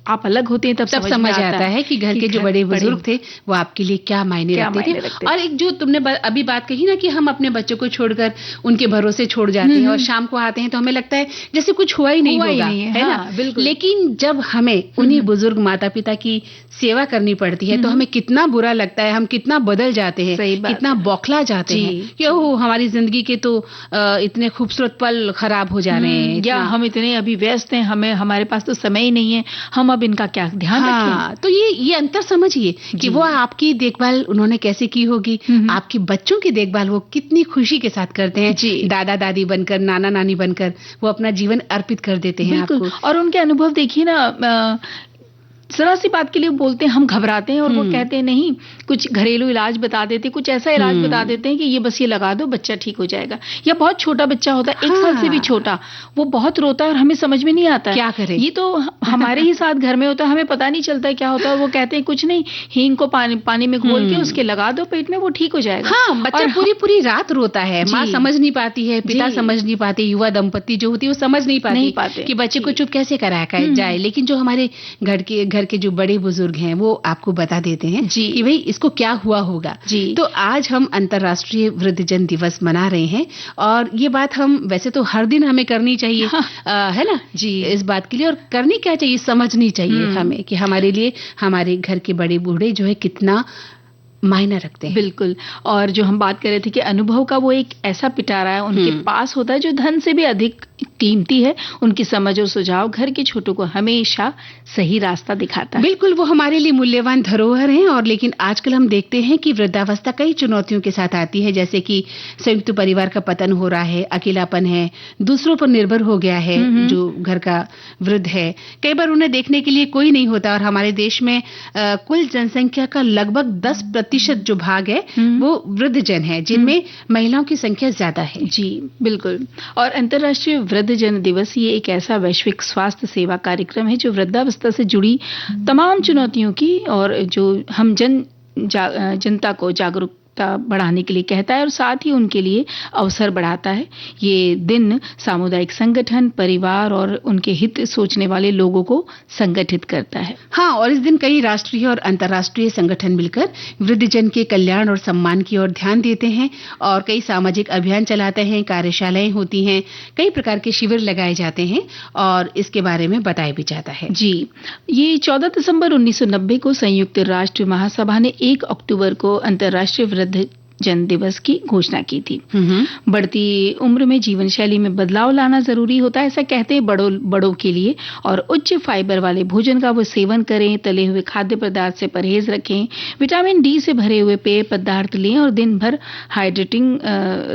आप अलग होते हैं तब समझ आता है कि घर के जो बड़े बुजुर्ग थे वो आपके लिए क्या मायने रखते थे। और एक जो तुमने अभी बात कही ना कि हम अपने बच्चों को छोड़कर उनके भरोसे छोड़ जाते हैं और शाम को आते हैं तो हमें लगता है जैसे कुछ हुआ ही नहीं होगा, है ना। बिल्कुल। लेकिन जब हमें उन्हीं बुजुर्ग माता पिता की सेवा करनी पड़ती है तो हमें कितना बुरा लगता है, हम कितना बदल जाते हैं, कितना बौखला जाते हैं कि ओह हमारी जिंदगी के तो इतने खूबसूरत पल खराब हो जा रहे हैं, या हम इतने अभी व्यस्त हैं, हमारे पास तो समय ही नहीं है, हम अब इनका क्या ध्यान रखें। तो ये अंतर समझिए कि वो आपकी देखभाल उन्होंने कैसे की होगी, आपके बच्चों की देखभाल वो कितनी खुशी के साथ करते हैं, दादा दादी बनकर, नाना नानी बनकर वो अपना जीवन अर्पित कर देते हैं आपको। और उनके अनुभव देखिए ना, जरा सी बात के लिए बोलते हैं, हम घबराते हैं और वो कहते हैं नहीं, कुछ घरेलू इलाज बता देते, कुछ ऐसा इलाज बता देते हैं कि ये बस ये लगा दो, बच्चा ठीक हो जाएगा। या बहुत छोटा बच्चा होता है, 1 साल से भी छोटा, वो बहुत रोता है और हमें समझ में नहीं आता क्या करें। ये तो हमारे ही साथ घर में होता है, हमें पता नहीं चलता है क्या होता है। वो कहते हैं कुछ नहीं, हींग को पानी में घोल के उसके लगा दो पेट में, वो ठीक हो जाएगा। हाँ, बच्चा पूरी रात रोता है, माँ समझ नहीं पाती है, पिता समझ नहीं पाते, युवा दंपति जो होती है वो समझ नहीं पाते कि बच्चे को चुप कैसे कराया जाए। लेकिन जो हमारे घर के जो बड़े बुजुर्ग हैं वो आपको बता देते हैं कि भाई इसको क्या हुआ होगा। तो आज हम अंतर्राष्ट्रीय वृद्धजन दिवस मना रहे हैं और ये बात हम वैसे तो हर दिन हमें करनी चाहिए, है ना जी, इस बात के लिए। और करनी क्या चाहिए, समझनी चाहिए हमें कि हमारे लिए हमारे घर के बड़े बूढ़े जो है कितना मायने रखते हैं। बिल्कुल। और जो हम बात कर रहे थे कि अनुभव का वो एक ऐसा पिटारा है उनके पास होता है जो धन से भी अधिक कीमती है। उनकी समझ और सुझाव घर के छोटों को हमेशा सही रास्ता दिखाता है। बिल्कुल, वो हमारे लिए मूल्यवान धरोहर हैं। और लेकिन आजकल हम देखते हैं कि वृद्धावस्था कई चुनौतियों के साथ आती है, जैसे कि संयुक्त परिवार का पतन हो रहा है, अकेलापन है, दूसरों पर निर्भर हो गया है जो घर का वृद्ध है। कई बार उन्हें देखने के लिए कोई नहीं होता। और हमारे देश में कुल जनसंख्या का लगभग 10% जो भाग है वो वृद्धजन है, जिनमें महिलाओं की संख्या ज्यादा है। जी बिल्कुल। और अंतर्राष्ट्रीय वृद्धजन दिवस ये एक ऐसा वैश्विक स्वास्थ्य सेवा कार्यक्रम है जो वृद्धावस्था से जुड़ी तमाम चुनौतियों की और जो हम जनता को जागरूकता बढ़ाने के लिए कहता है और साथ ही उनके लिए अवसर बढ़ाता है। ये दिन सामुदायिक संगठन, परिवार और उनके हित सोचने वाले लोगों को संगठित करता है। हाँ, और इस दिन कई राष्ट्रीय और अंतर्राष्ट्रीय संगठन मिलकर वृद्धजन के कल्याण और सम्मान की ओर ध्यान देते हैं और कई सामाजिक अभियान चलाते हैं, कार्यशालाएं होती हैं, कई प्रकार के शिविर लगाए जाते हैं और इसके बारे में बताया भी जाता है। जी, ये 14 दिसंबर 1990 को संयुक्त राष्ट्र महासभा ने 1 अक्टूबर को अंतर्राष्ट्रीय वृद्धजन दिवस की घोषणा की थी। बढ़ती उम्र में जीवन शैली में बदलाव लाना जरूरी होता है, ऐसा कहते हैं बड़ों के लिए। और उच्च फाइबर वाले भोजन का वो सेवन करें, तले हुए खाद्य पदार्थ से परहेज रखें, विटामिन डी से भरे हुए पेय पदार्थ लें और दिन भर हाइड्रेटिंग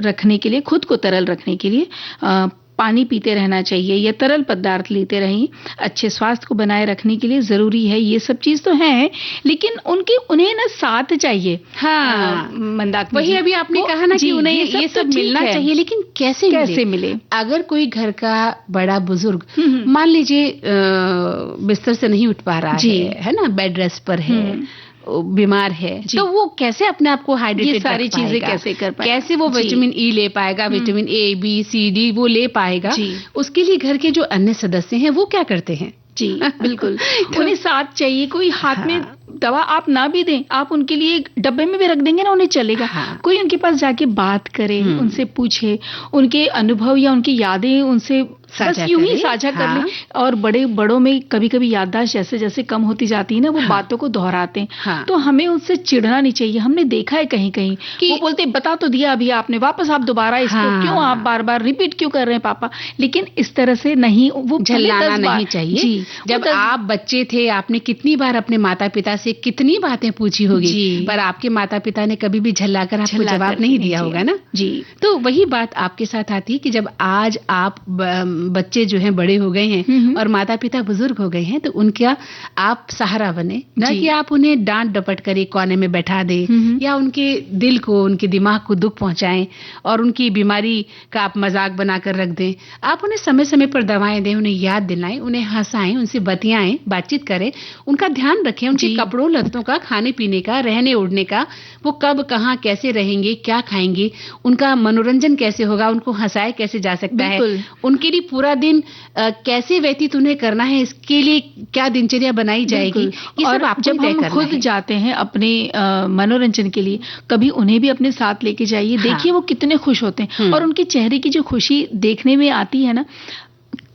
रखने के लिए, खुद को तरल रखने के लिए पानी पीते रहना चाहिए या तरल पदार्थ लेते रहें। अच्छे स्वास्थ्य को बनाए रखने के लिए जरूरी है। ये सब चीज तो है, लेकिन उन्हें ना साथ चाहिए। हाँ, मंदाकिनी, वही अभी आपने कहा ना कि उन्हें ये सब मिलना चाहिए, लेकिन कैसे मिले? अगर कोई घर का बड़ा बुजुर्ग मान लीजिए बिस्तर से नहीं उठ पा रहा है ना, बेड रेस्ट पर है, बीमार है, तो वो कैसे अपने आप को हाइड्रेटेड, सारी चीजें कैसे कर पाएगा, कैसे वो विटामिन ई ले पाएगा, vitamin A B C D वो ले पाएगा? उसके लिए घर के जो अन्य सदस्य हैं वो क्या करते हैं? जी बिल्कुल। उन्हें साथ चाहिए, कोई हाथ में दवा आप ना भी दें, आप उनके लिए डब्बे में भी रख देंगे ना, उन्हें चलेगा। कोई उनके पास जाके बात करे, उनसे पूछे, उनके अनुभव या उनकी यादें उनसे बस यूं ही साझा कर ले। और बड़ों में कभी कभी याददाश्त जैसे जैसे कम होती जाती है ना, वो बातों को दोहराते हैं। तो हमें उनसे चिढ़ना नहीं चाहिए। हमने देखा है कहीं कहीं कि वो बोलते बता तो दिया अभी आपने, वापस आप दोबारा इसको क्यों आप बार बार रिपीट क्यों कर रहे हैं पापा। लेकिन इस तरह से नहीं, वो झल्लाना नहीं चाहिए। जब आप बच्चे थे, आपने कितनी बार अपने माता पिता से कितनी बातें पूछी होगी, पर आपके माता पिता ने कभी भी झल्लाकर आपको जवाब नहीं दिया होगा ना जी। तो वही बात आपके साथ आती है कि जब आज आप बच्चे जो हैं बड़े हो गए हैं और माता पिता बुजुर्ग हो गए हैं, तो उनका आप सहारा बने, ना कि आप उन्हें डांट डपट कर एक कोने में बैठा दे या उनके दिल को, उनके दिमाग को दुख पहुंचाएं और उनकी बीमारी का आप मजाक बनाकर रख दें। आप उन्हें समय समय पर दवाएं दें, उन्हें याद दिलाएं, उन्हें हंसाएं, उनसे बतियाएं, बातचीत करें, उनका ध्यान रखें, उनके कपड़ों लत्तों का, खाने पीने का, रहने ओढ़ने का, वो कब कहाँ कैसे रहेंगे, क्या खाएंगे, उनका मनोरंजन कैसे होगा, उनको हंसाया कैसे जा सकता है, उनके लिए पूरा दिन कैसे व्यतीत उन्हें करना है, इसके लिए क्या दिनचर्या बनाई जाएगी, ये सब आपको जब हम खुद जाते हैं अपने मनोरंजन के लिए, कभी उन्हें भी अपने साथ लेके जाइए। देखिए वो कितने खुश होते हैं और उनके चेहरे की जो खुशी देखने में आती है ना,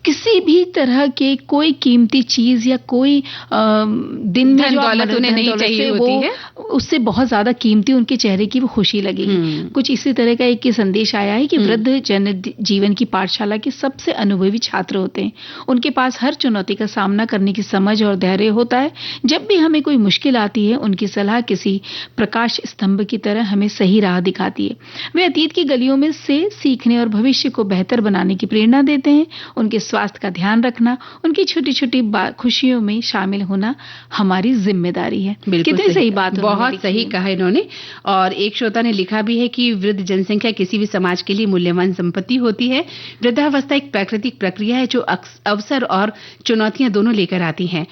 किसी भी तरह के कोई कीमती चीज या कोई दिन में जो दौलत उन्हें नहीं चाहिए होती है, उससे बहुत ज्यादा कीमती उनके चेहरे की वो खुशी लगेगी। कुछ इसी तरह का एक संदेश आया है कि वृद्ध जन जीवन की पाठशाला के सबसे अनुभवी छात्र होते हैं। उनके पास हर चुनौती का सामना करने की समझ और धैर्य होता है। जब भी हमें कोई मुश्किल आती है, उनकी सलाह किसी प्रकाश स्तंभ की तरह हमें सही राह दिखाती है। वे अतीत की गलियों में से सीखने और भविष्य को बेहतर बनाने की प्रेरणा देते हैं। उनके स्वास्थ्य का ध्यान रखना, उनकी छोटी छोटी खुशियों में शामिल होना हमारी जिम्मेदारी है। कितनी सही बात, बहुत सही कहा इन्होंने। और एक श्रोता ने लिखा भी है कि वृद्ध जनसंख्या किसी भी समाज के लिए मूल्यवान संपत्ति होती है। वृद्धावस्था एक प्राकृतिक प्रक्रिया है जो अवसर और चुनौतियां दोनों लेकर आती है।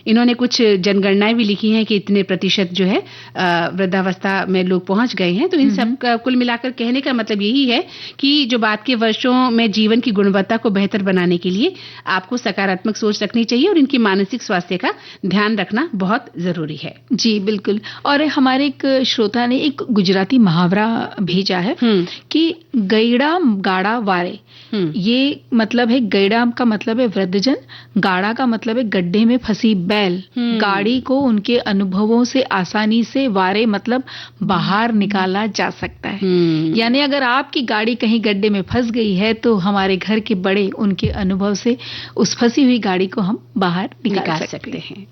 इन्होंने कुछ जनगणनाएं भी लिखी हैं कि इतने प्रतिशत जो है वृद्धावस्था में लोग पहुंच गए हैं। तो इन सब का कुल मिलाकर कहने का मतलब यही है कि जो बाद के वर्षों में जीवन की गुणवत्ता को बेहतर बनाने के लिए आपको सकारात्मक सोच रखनी चाहिए और इनकी मानसिक स्वास्थ्य का ध्यान रखना बहुत जरूरी है। जी बिल्कुल। और हमारे एक श्रोता ने एक गुजराती मुहावरा भेजा है कि गैड़ा गाड़ा वारे। ये मतलब है, गैड़ा का मतलब है वृद्धजन, गाड़ा का मतलब है गड्ढे में फंसी बैल। गाड़ी को उनके अनुभवों से आसानी से, वारे मतलब बाहर निकाला जा सकता है। यानी अगर आपकी गाड़ी कहीं गड्ढे में फंस गई है तो हमारे घर के बड़े उनके अनुभव से उस फंसी हुई गाड़ी को हम बाहर निकाल सकते हैं।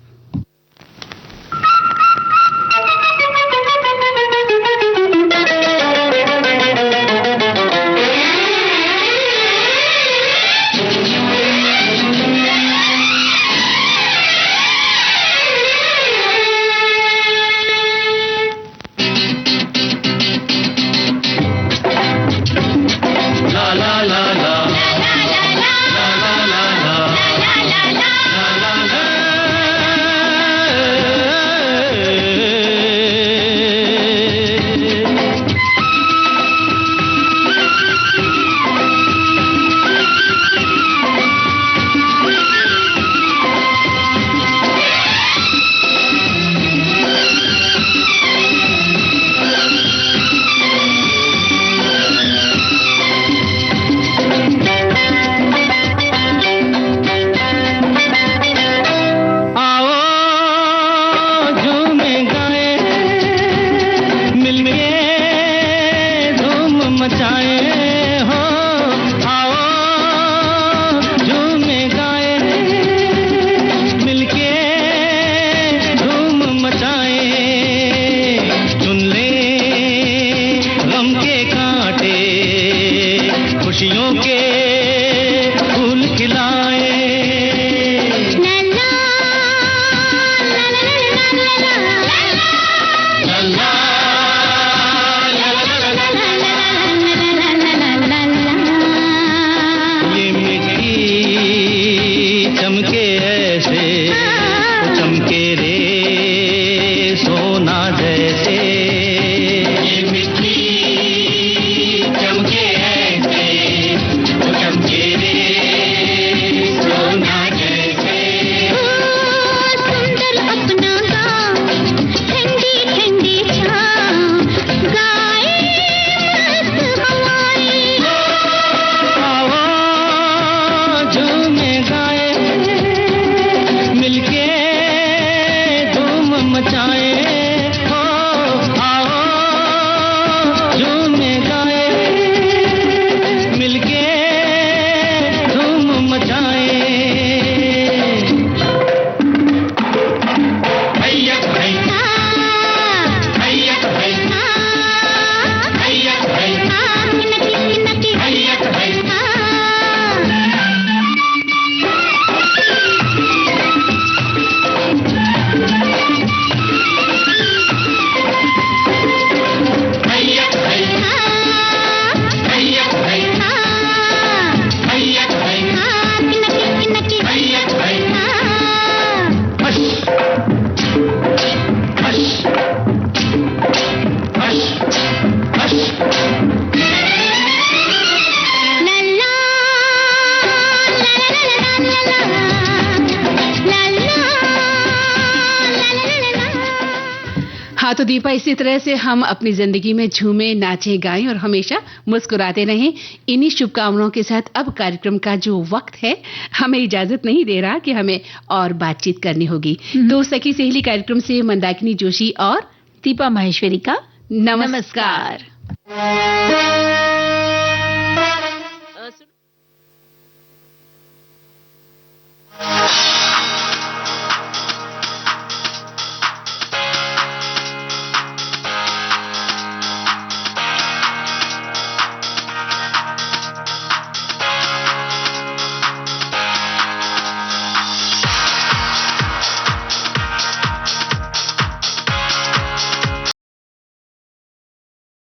हाँ, तो दीपा, इसी तरह से हम अपनी जिंदगी में झूमें, नाचें, गाएं और हमेशा मुस्कुराते रहें। इन्हीं शुभकामनाओं के साथ अब कार्यक्रम का जो वक्त है हमें इजाजत नहीं दे रहा कि हमें और बातचीत करनी होगी। तो सखी सहेली कार्यक्रम से मंदाकिनी जोशी और दीपा माहेश्वरी का नमस्कार।